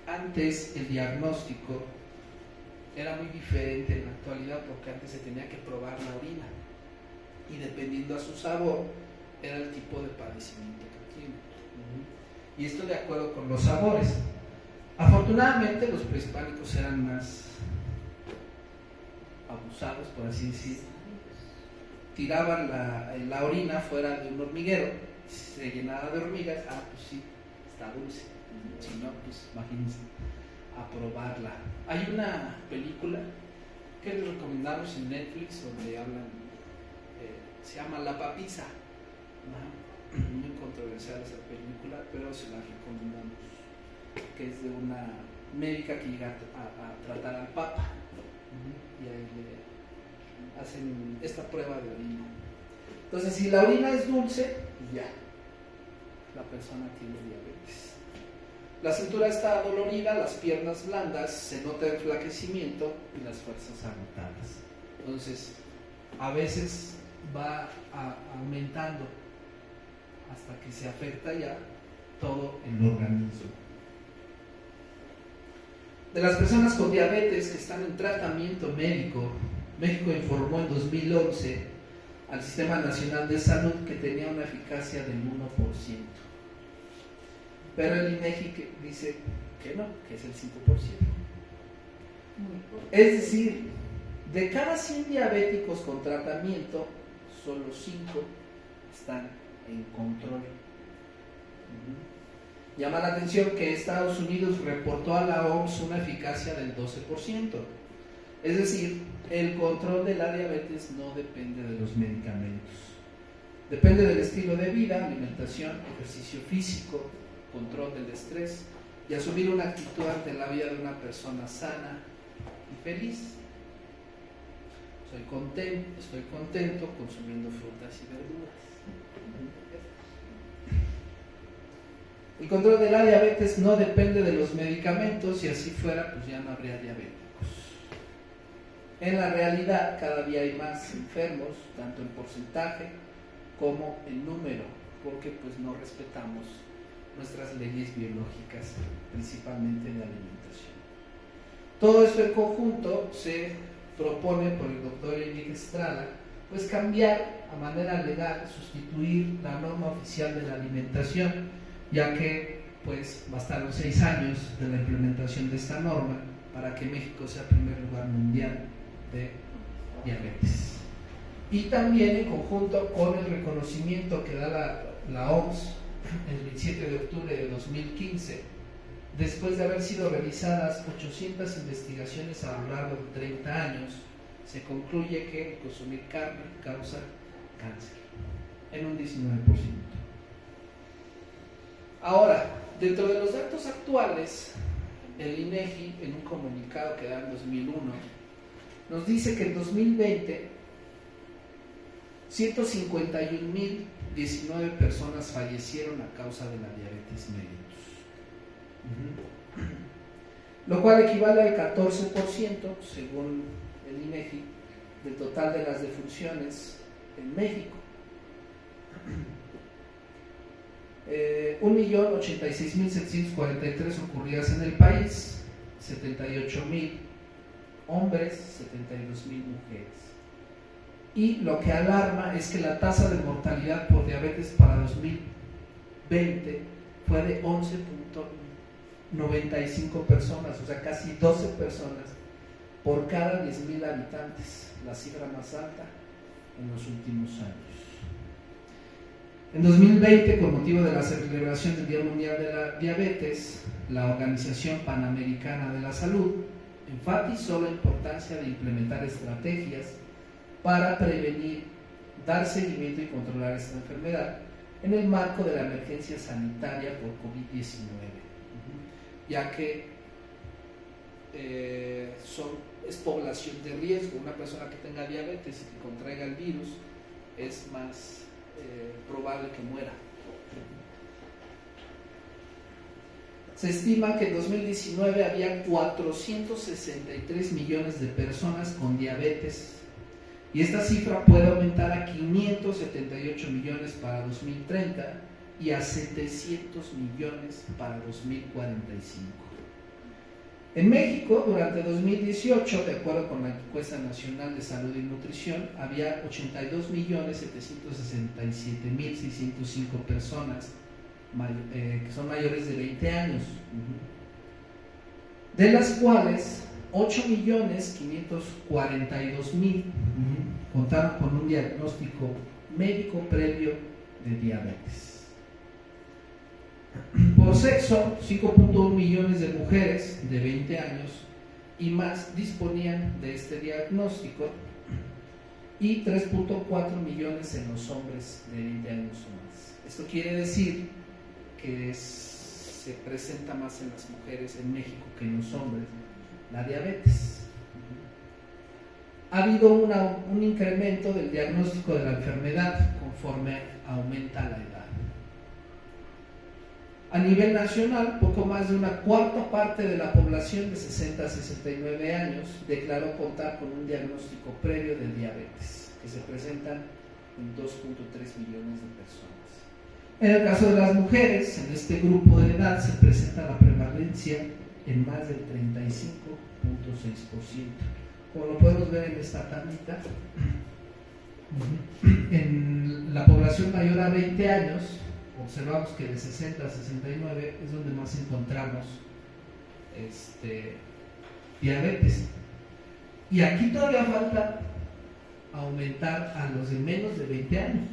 C: antes el diagnóstico era muy diferente en la actualidad porque antes se tenía que probar la orina y dependiendo a su sabor era el tipo de padecimiento que tiene. Y esto de acuerdo con los sabores. Afortunadamente los prehispánicos eran más abusados, por así decir. Tiraban la orina fuera de un hormiguero, se llenaba de hormigas, pues sí, está dulce. Si no, pues imagínense, a probarla. Hay una película que les recomendamos en Netflix donde hablan, se llama La Papisa. Muy controversial esa película, pero se la recomendamos, que es de una médica que llega a tratar al Papa y ahí le hacen esta prueba de orina. Entonces, si la orina es dulce, pues ya, la persona tiene diabetes. La cintura está adolorida, las piernas blandas, se nota enflaquecimiento y las fuerzas agotadas. Entonces, a veces va aumentando hasta que se afecta ya todo el organismo. De las personas con diabetes que están en tratamiento médico, México informó en 2011 al Sistema Nacional de Salud que tenía una eficacia del 1%. Pero el INEGI dice que no, que es el 5%. Es decir, de cada 100 diabéticos con tratamiento, solo 5 están en control. Llama la atención que Estados Unidos reportó a la OMS una eficacia del 12%. Es decir, el control de la diabetes no depende de los medicamentos. Depende del estilo de vida, alimentación, ejercicio físico, control del estrés y asumir una actitud ante la vida de una persona sana y feliz. estoy contento consumiendo frutas y verduras. El control de la diabetes no depende de los medicamentos, si así fuera, pues ya no habría diabéticos. En la realidad, cada día hay más enfermos, tanto en porcentaje como en número, porque pues no respetamos nuestras leyes biológicas, principalmente de alimentación. Todo esto en conjunto se propone por el doctor Enrique Estrada, pues cambiar a manera legal, sustituir la norma oficial de la alimentación, ya que pues bastaron 6 años de la implementación de esta norma para que México sea primer lugar mundial de diabetes. Y también en conjunto con el reconocimiento que da la OMS el 27 de octubre de 2015, después de haber sido realizadas 800 investigaciones a lo largo de 30 años, se concluye que consumir carne causa cáncer en un 19%. Ahora, dentro de los datos actuales, el INEGI, en un comunicado que da en 2001, nos dice que en 2020 151.019 personas fallecieron a causa de la diabetes mellitus, lo cual equivale al 14%, según el INEGI, del total de las defunciones en México. 1.086.743 ocurridas en el país, 78.000 hombres, 72.000 mujeres. Y lo que alarma es que la tasa de mortalidad por diabetes para 2020 fue de 11.95 personas, o sea, casi 12 personas por cada 10.000 habitantes, la cifra más alta en los últimos años. En 2020, con motivo de la celebración del Día Mundial de la Diabetes, la Organización Panamericana de la Salud enfatizó la importancia de implementar estrategias para prevenir, dar seguimiento y controlar esta enfermedad en el marco de la emergencia sanitaria por COVID-19, ya que es población de riesgo. Una persona que tenga diabetes y que contraiga el virus es más probable que muera. Se estima que en 2019 había 463 millones de personas con diabetes y esta cifra puede aumentar a 578 millones para 2030 y a 700 millones para 2045. En México, durante 2018, de acuerdo con la Encuesta Nacional de Salud y Nutrición, había 82.767.605 personas que son mayores de 20 años, de las cuales 8.542.000 contaron con un diagnóstico médico previo de diabetes. Por sexo, 5.1 millones de mujeres de 20 años y más disponían de este diagnóstico y 3.4 millones en los hombres de 20 años o más. Esto quiere decir que se presenta más en las mujeres en México que en los hombres la diabetes. Ha habido un incremento del diagnóstico de la enfermedad conforme aumenta la edad. A nivel nacional, poco más de una cuarta parte de la población de 60 a 69 años declaró contar con un diagnóstico previo de diabetes, que se presentan en 2.3 millones de personas. En el caso de las mujeres, en este grupo de edad se presenta la prevalencia en más del 35.6%. Como lo podemos ver en esta tablita, en la población mayor a 20 años, observamos que de 60 a 69 es donde más encontramos diabetes. Y aquí todavía falta aumentar a los de menos de 20 años,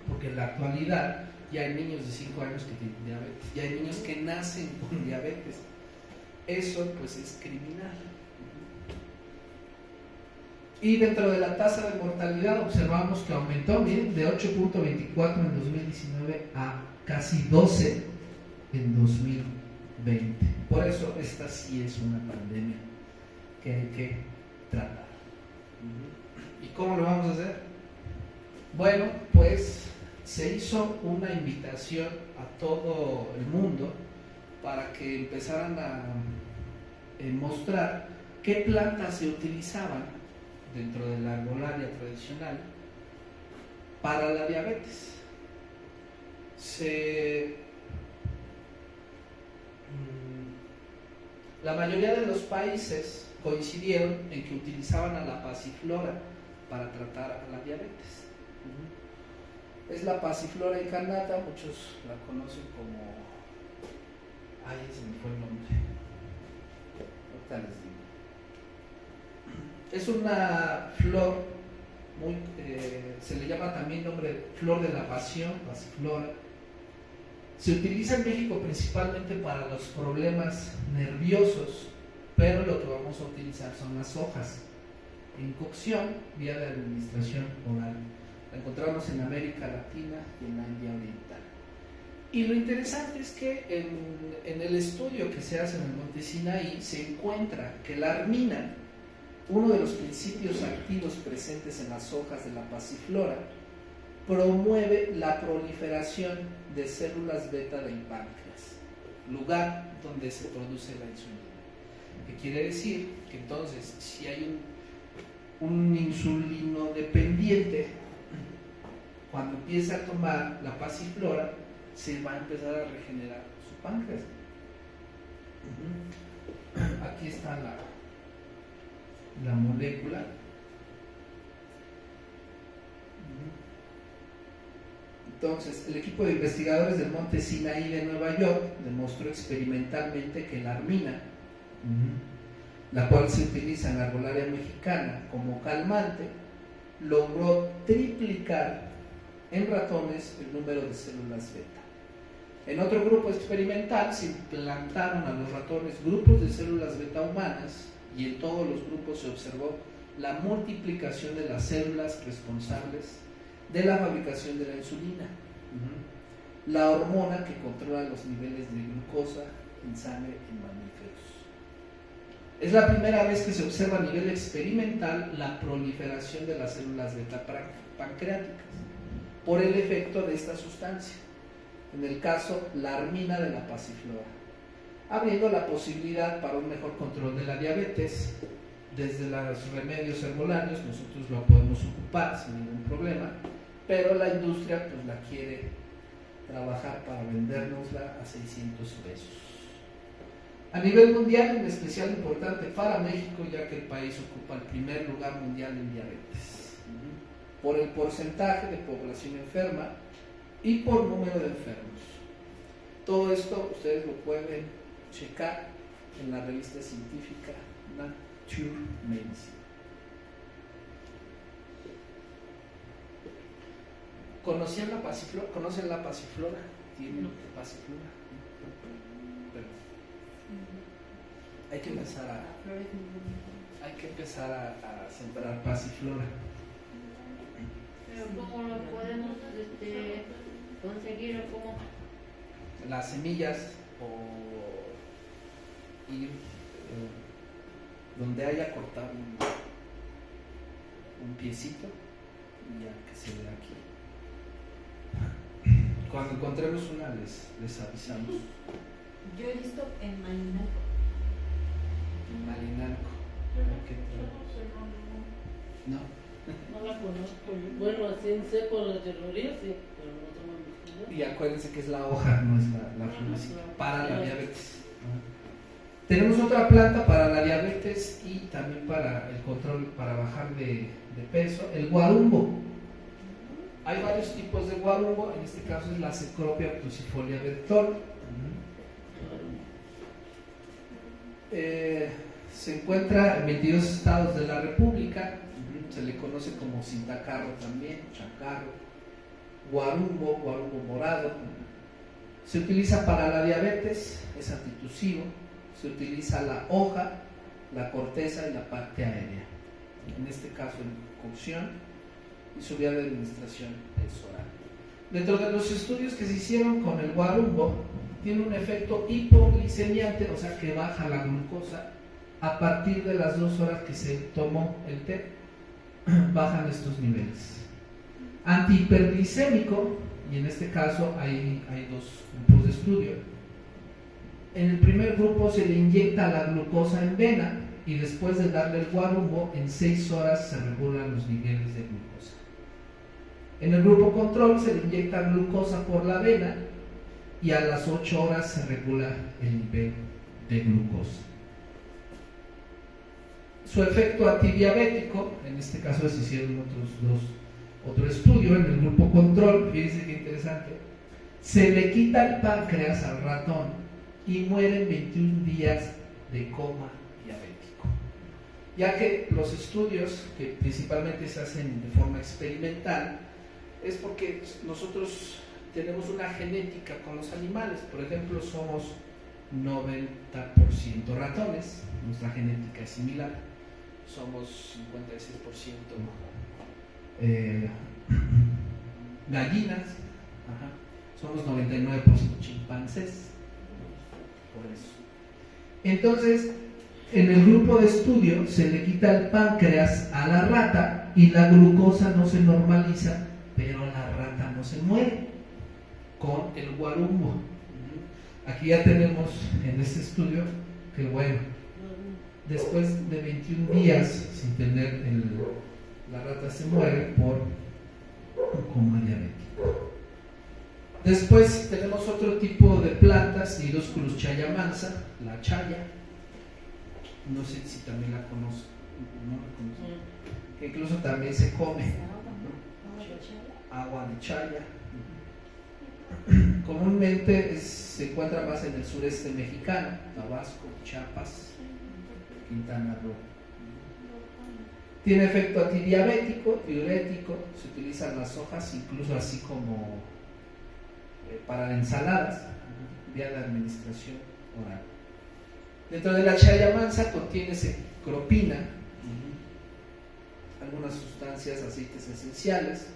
C: porque en la actualidad ya hay niños de 5 años que tienen diabetes, ya hay niños que nacen con diabetes. Eso pues es criminal. Y dentro de la tasa de mortalidad observamos que aumentó, miren, de 8.24 en 2019 a casi 12 en 2020. Por eso esta sí es una pandemia que hay que tratar. ¿Y cómo lo vamos a hacer? Bueno, pues se hizo una invitación a todo el mundo para que empezaran a mostrar qué plantas se utilizaban dentro de la herbolaria tradicional para la diabetes. La mayoría de los países coincidieron en que utilizaban a la pasiflora para tratar a la diabetes. Es la pasiflora incarnata, muchos la conocen como... Ay, se me fue el nombre. Ahorita les digo. Es una flor muy... se le llama también nombre flor de la pasión, pasiflora. Se utiliza en México principalmente para los problemas nerviosos, pero lo que vamos a utilizar son las hojas en cocción vía de administración oral. La encontramos en América Latina y en la India Oriental. Y lo interesante es que en el estudio que se hace en el Monte Sinaí se encuentra que la armina, uno de los principios activos presentes en las hojas de la pasiflora, promueve la proliferación de células beta del páncreas, lugar donde se produce la insulina. ¿Qué quiere decir? Que entonces, si hay un insulino dependiente, cuando empieza a tomar la pasiflora, se va a empezar a regenerar su páncreas. Aquí está la molécula. Entonces, el equipo de investigadores del Monte Sinaí de Nueva York demostró experimentalmente que la armina, la cual se utiliza en la herbolaria mexicana como calmante, logró triplicar en ratones el número de células beta. En otro grupo experimental se implantaron a los ratones grupos de células beta humanas y en todos los grupos se observó la multiplicación de las células responsables de la fabricación de la insulina, la hormona que controla los niveles de glucosa en sangre en mamíferos. Es la primera vez que se observa a nivel experimental la proliferación de las células beta pancreáticas por el efecto de esta sustancia, en el caso la armina de la pasiflora, abriendo la posibilidad para un mejor control de la diabetes. Desde los remedios herbolarios nosotros lo podemos ocupar sin ningún problema, pero la industria pues la quiere trabajar para vendérnosla a 600 pesos. A nivel mundial, en especial importante para México, ya que el país ocupa el primer lugar mundial en diabetes, por el porcentaje de población enferma y por número de enfermos. Todo esto ustedes lo pueden checar en la revista científica Nature Medicine. ¿Conocían la pasiflora? ¿Conocen la pasiflora? ¿Tienen pasiflora? Pero hay que empezar a sembrar pasiflora.
A: Pero ¿cómo lo podemos conseguir o cómo?
C: Las semillas o ir donde haya cortado un piecito y ya que se vea aquí. Cuando encontremos una les avisamos.
B: Yo he visto en Malinalco.
C: Malinalco. No.
F: No la conozco. Bueno, así en seco la terroría, sí, pero no toman mis.
C: Y acuérdense que es la hoja, no es la florecita. Para la diabetes. Tenemos otra planta para la diabetes y también para el control, para bajar de peso, el guarumbo. Hay varios tipos de guarumbo, en este caso es la Cecropia obtusifolia Bertol. Se encuentra en 22 estados de la República, se le conoce como cintacarro también, chacarro, guarumbo morado. Se utiliza para la diabetes, es antitusivo, se utiliza la hoja, la corteza y la parte aérea, en este caso en cocción, y su vía de administración es oral. Dentro de los estudios que se hicieron con el guarumbo, tiene un efecto hipoglicemiante, o sea que baja la glucosa a partir de las 2 horas que se tomó el té. bajan estos niveles. Antihiperglicémico, y en este caso hay dos grupos de estudio. En el primer grupo se le inyecta la glucosa en vena y después de darle el guarumbo, en 6 horas se regulan los niveles de glucosa. En el grupo control se le inyecta glucosa por la vena y a las 8 horas se regula el nivel de glucosa. Su efecto antidiabético, en este caso se hicieron otro estudio. En el grupo control, fíjense qué interesante, se le quita el páncreas al ratón y muere en 21 días de coma diabético, ya que los estudios que principalmente se hacen de forma experimental es porque nosotros tenemos una genética con los animales. Por ejemplo, somos 90% ratones, nuestra genética es similar. Somos 56% gallinas, somos 99% chimpancés, por eso. Entonces, en el grupo de estudio se le quita el páncreas a la rata y la glucosa no se normaliza, pero la rata no se muere con el guarumbo. Aquí ya tenemos en este estudio que, bueno, después de 21 días sin tener la rata se muere por coma diabético. Después tenemos otro tipo de plantas, Nidosculus chayamansa, la chaya. No sé si también la conocen, no la conocen. Que incluso también se come, agua de chaya. Comúnmente se encuentra más en el sureste mexicano, Tabasco, Chiapas, Quintana Roo. Tiene efecto antidiabético, diurético, se utilizan las hojas incluso así como para ensaladas, vía de administración oral. Dentro de la chayamansa contiene cropina, algunas sustancias, aceites esenciales,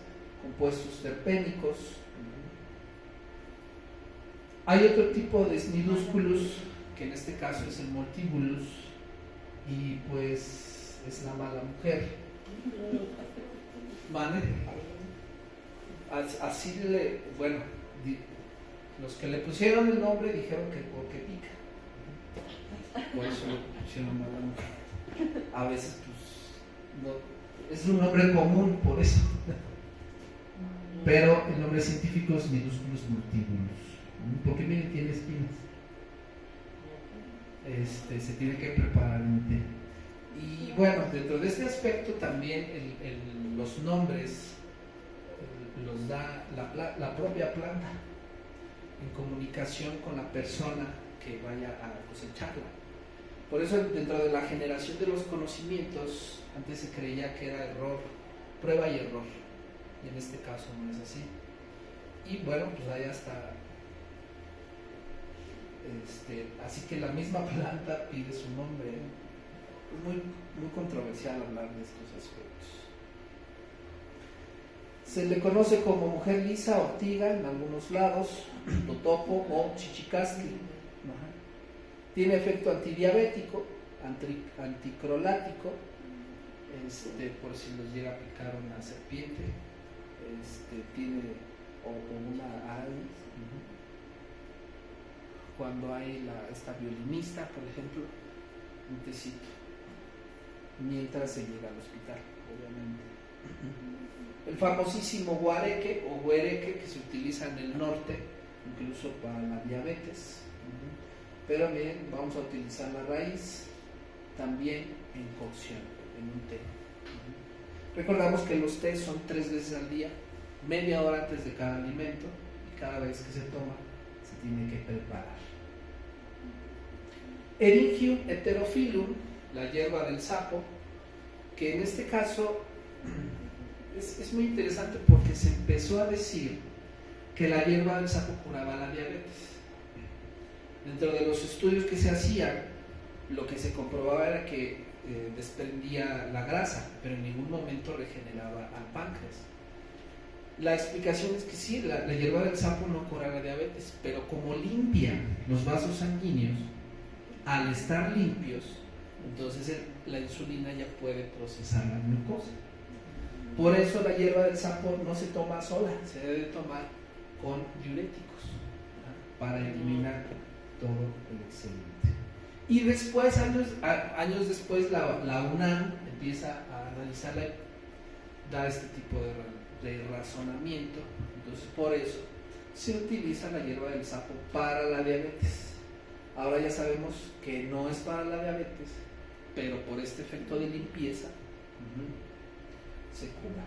C: compuestos terpénicos. Hay otro tipo de Nidusculus, que en este caso es el Multibulus, y pues es la mala mujer. ¿Vale? Así bueno, los que le pusieron el nombre dijeron que porque pica. Por eso le pusieron mala mujer. A veces, pues, no, es un nombre común, por eso. Pero el nombre científico es Nidusculus multibulus. Porque miren, tiene espinas. Se tiene que preparar un té. Y bueno, dentro de este aspecto también los nombres los da la propia planta en comunicación con la persona que vaya a cosecharla. Por eso dentro de la generación de los conocimientos antes se creía que era error, prueba y error, y en este caso no es así. Y bueno, pues ahí está. Así que la misma planta pide su nombre. Es muy controversial hablar de estos aspectos. Se le conoce como mujer lisa, ortiga en algunos lados, totopo o chichicastli. Tiene efecto antidiabético, anticrolático, por si nos llega a picar una serpiente, tiene o una aradis. Cuando hay esta violinista, por ejemplo, un tecito, mientras se llega al hospital, obviamente. El famosísimo guareque o huereque, que se utiliza en el norte, incluso para la diabetes. Pero miren, vamos a utilizar la raíz también en cocción, en un té. Recordamos que los tés son 3 veces al día, media hora antes de cada alimento, y cada vez que se toma se tiene que preparar. Eryngium heterophyllum, la hierba del sapo, que en este caso es muy interesante porque se empezó a decir que la hierba del sapo curaba la diabetes. Dentro de los estudios que se hacían, lo que se comprobaba era que desprendía la grasa, pero en ningún momento regeneraba al páncreas. La explicación es que sí, la hierba del sapo no cura la diabetes, pero como limpia los vasos sanguíneos, al estar limpios, entonces la insulina ya puede procesar la glucosa. Por eso la hierba del sapo no se toma sola, se debe tomar con diuréticos, ¿verdad? Para eliminar todo el excedente. Y después, años después, la UNAM empieza a analizar, da este tipo de razonamiento. Entonces, por eso se utiliza la hierba del sapo para la diabetes. Ahora ya sabemos que no es para la diabetes, pero por este efecto de limpieza se cura.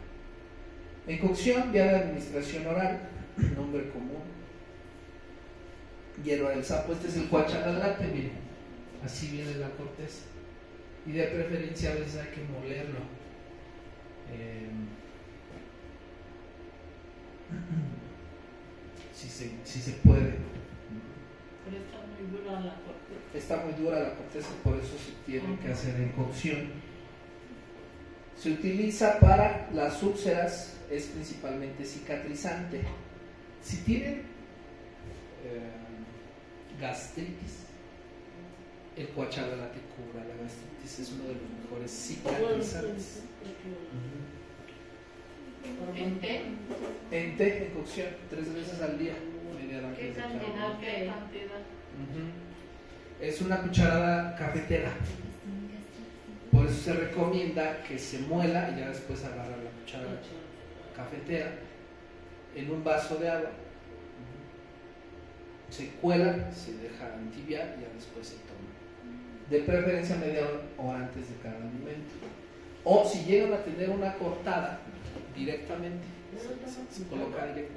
C: En cocción, vía de administración oral, nombre común, hierba del sapo. Este es el cuachalate, miren, así viene la corteza, y de preferencia a veces hay que molerlo. Si se puede.
F: Pero está muy dura la corteza.
C: Está muy dura la corteza, por eso se tiene que hacer en cocción. Se utiliza para las úlceras, es principalmente cicatrizante. Si tienen gastritis, el cuachalate cura la gastritis, es uno de los mejores cicatrizantes.
A: ¿En té?
C: En té, en cocción, 3 veces al día.
A: ¿Qué cantidad? ¿Qué cantidad?
C: Es una cucharada cafetera. Por eso se recomienda que se muela y ya después agarra la cuchara cafetera en un vaso de agua. Se cuela, se deja entibiar y ya después se toma. De preferencia media hora o antes de cada alimento. O si llegan a tener una cortada directamente, se coloca directo.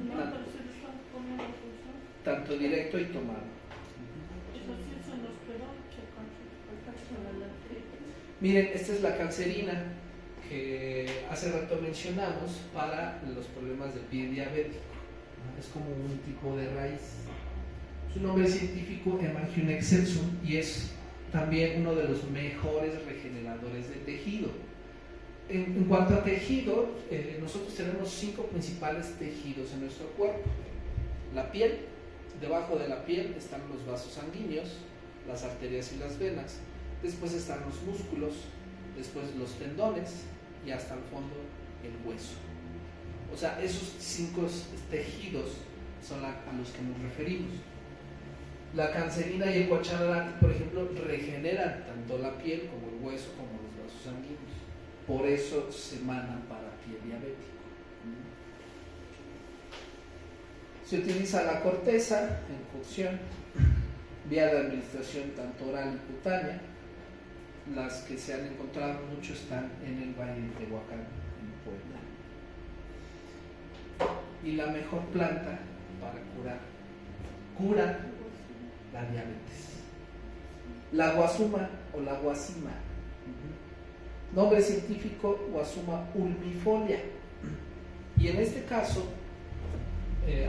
E: No, pero si lo están poniendo pulsar.
C: Tanto directo y tomado.
E: Eso sí se nos quedó, checan la.
C: Miren, esta es la cancerina que hace rato mencionamos para los problemas de pie diabético. Es como un tipo de raíz. Su nombre científico Hemangium excelsum y es también uno de los mejores regeneradores de tejido. En cuanto a tejido, nosotros tenemos 5 principales tejidos en nuestro cuerpo. La piel, debajo de la piel están los vasos sanguíneos, las arterias y las venas. Después están los músculos, después los tendones y hasta el fondo el hueso. O sea, esos 5 tejidos son a los que nos referimos. La cancerina y el cuachalate, por ejemplo, regeneran tanto la piel como el hueso como los vasos sanguíneos. Por eso se emana para pie diabético. Se utiliza la corteza en cocción, vía de administración tanto oral y cutánea. Las que se han encontrado mucho están en el Valle de Tehuacán, en Puebla. Y la mejor planta para cura la diabetes. La guasuma o la guasima. Nombre científico, Guasuma ulmifolia. Y en este caso,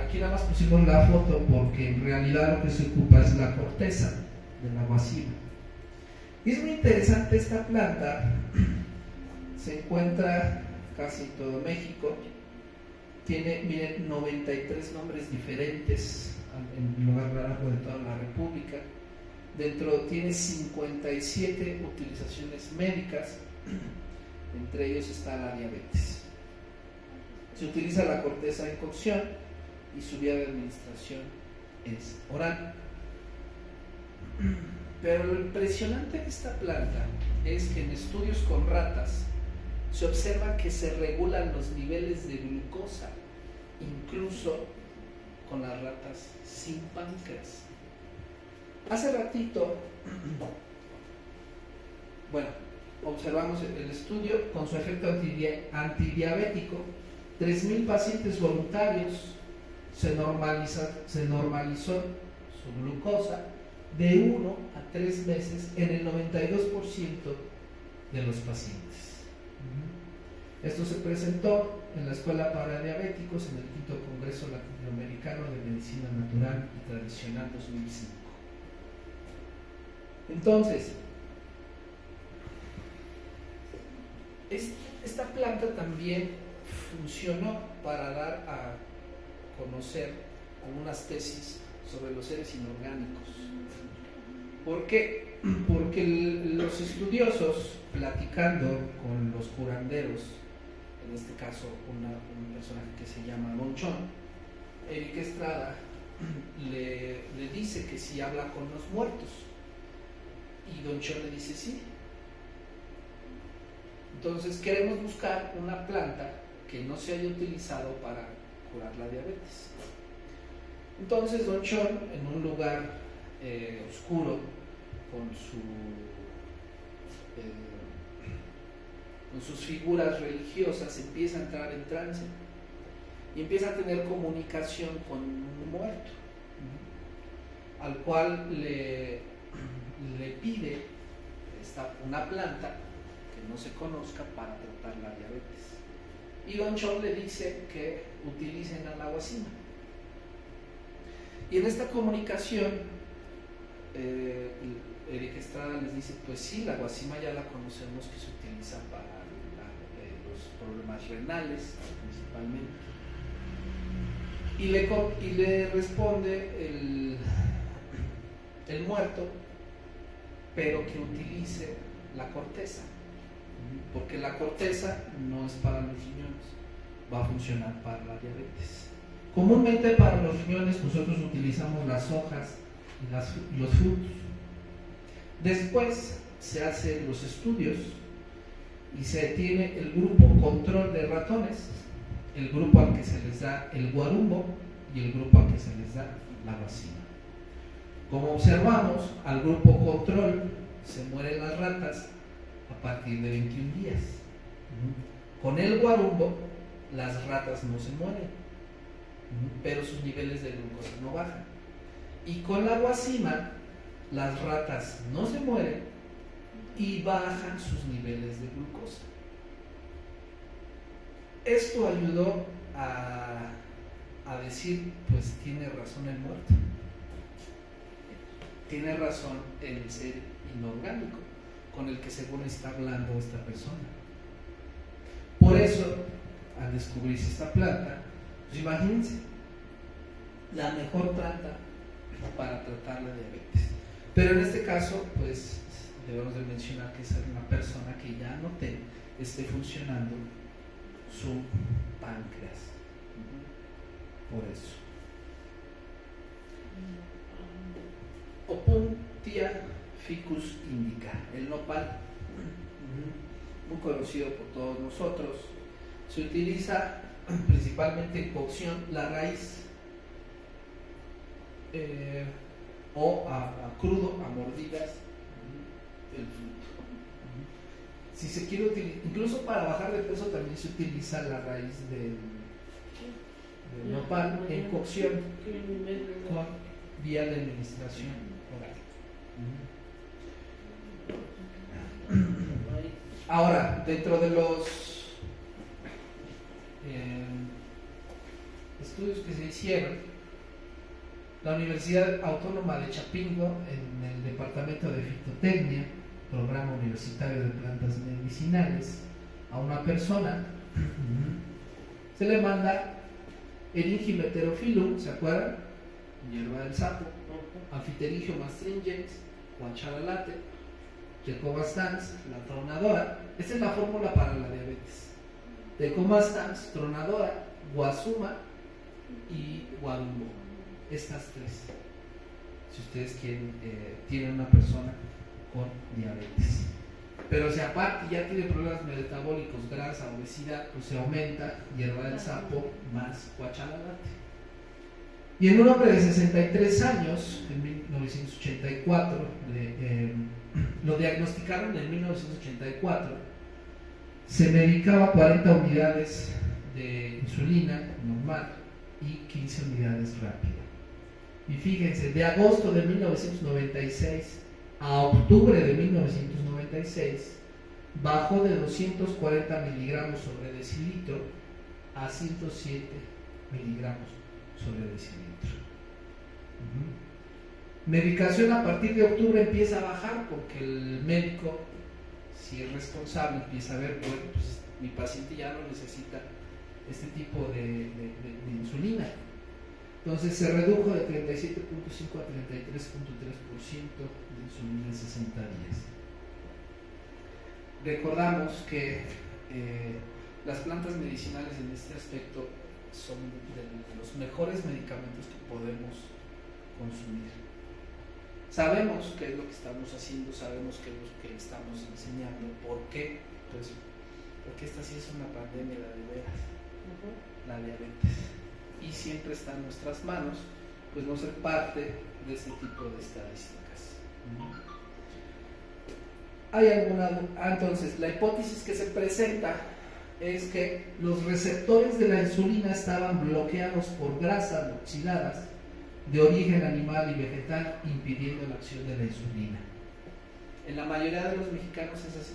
C: aquí nada más pusimos la foto porque en realidad lo que se ocupa es la corteza de la guasima. Y es muy interesante esta planta, se encuentra casi en todo México, tiene, miren, 93 nombres diferentes en lo largo de toda la República. Dentro tiene 57 utilizaciones médicas, entre ellos está la diabetes. Se utiliza la corteza en cocción y su vía de administración es oral. Pero lo impresionante de esta planta es que en estudios con ratas se observa que se regulan los niveles de glucosa, incluso con las ratas sin páncreas. Hace ratito, bueno, observamos el estudio con su efecto antidiabético, 3,000 pacientes voluntarios, se normalizó su glucosa de 1 a 3 meses en el 92% de los pacientes. Esto se presentó en la Escuela para Diabéticos en el 5º Congreso Latinoamericano de Medicina Natural y Tradicional 2005. Entonces, esta planta también funcionó para dar a conocer algunas tesis sobre los seres inorgánicos. ¿Por qué? Porque los estudiosos, platicando con los curanderos en este caso un personaje que se llama Don Chon, Eric Estrada le dice que si habla con los muertos, y Don Chon le dice sí. Entonces queremos buscar una planta que no se haya utilizado para curar la diabetes. Entonces Don Chon, en un lugar oscuro, con sus figuras religiosas, empieza a entrar en trance y empieza a tener comunicación con un muerto, al cual le pide una planta que no se conozca para tratar la diabetes. Y Don Chon le dice que utilicen a la guasima. Y en esta comunicación, Eric Estrada les dice, pues sí, la guasima ya la conocemos, que se utiliza para los problemas renales principalmente. Y le responde el muerto, pero que utilice la corteza, porque la corteza no es para los riñones, va a funcionar para la diabetes. Comúnmente para los riñones nosotros utilizamos las hojas y los frutos. Después se hacen los estudios y se tiene el grupo control de ratones, el grupo al que se les da el guarumbo y el grupo al que se les da la guasima. Como observamos, al grupo control se mueren las ratas a partir de 21 días. Con el guarumbo las ratas no se mueren, pero sus niveles de glucosa no bajan. Y con la guasima las ratas no se mueren y bajan sus niveles de glucosa. Esto ayudó a decir, pues tiene razón el muerto, tiene razón el ser inorgánico con el que según está hablando esta persona. Por eso, al descubrirse esta planta, pues imagínense, la mejor planta para tratar la diabetes. Pero en este caso, pues debemos de mencionar que es una persona que ya esté funcionando su páncreas. Por eso. Opuntia ficus indica, el nopal, muy conocido por todos nosotros, se utiliza principalmente en cocción, la raíz, o a crudo, a mordidas, el fruto. Si se quiere utilizar, incluso para bajar de peso también se utiliza la raíz del nopal en cocción con vía de administración oral. Ahora, dentro de los estudios que se hicieron, la Universidad Autónoma de Chapingo, en el Departamento de Fitotecnia, Programa Universitario de Plantas Medicinales, a una persona se le manda Eryngium heterophyllum, ¿se acuerdan? Hierba del sapo, Amphiterigium astringens, Guachalalate, Tecomastans, la tronadora. Esta es la fórmula para la diabetes. Tecomastans, tronadora, Guasuma y Guarumbo. Estas tres. Si ustedes quieren, tienen una persona con diabetes. Pero si aparte ya tiene problemas metabólicos, grasa, obesidad, pues se aumenta hierba del sapo más Guachalalate. Y en un hombre de 63 años, en 1984, lo diagnosticaron en 1984, se medicaba 40 unidades de insulina normal y 15 unidades rápida. Y fíjense, de agosto de 1996 a octubre de 1996, bajó de 240 miligramos sobre decilitro a 107 miligramos sobre decilitro. Medicación a partir de octubre empieza a bajar porque el médico, si es responsable, empieza a ver, bueno, pues mi paciente ya no necesita este tipo de insulina. Entonces se redujo de 37.5 a 33.3% de insulina en 60 días. Recordamos que las plantas medicinales en este aspecto son de los mejores medicamentos que podemos consumir. Sabemos qué es lo que estamos haciendo, sabemos qué es lo que estamos enseñando. ¿Por qué? Pues porque esta sí es una pandemia de veras, la diabetes, y siempre está en nuestras manos pues no ser parte de este tipo de estadísticas. ¿Hay alguna? Entonces la hipótesis que se presenta es que los receptores de la insulina estaban bloqueados por grasas oxidadas de origen animal y vegetal, impidiendo la acción de la insulina. En la mayoría de los mexicanos es así.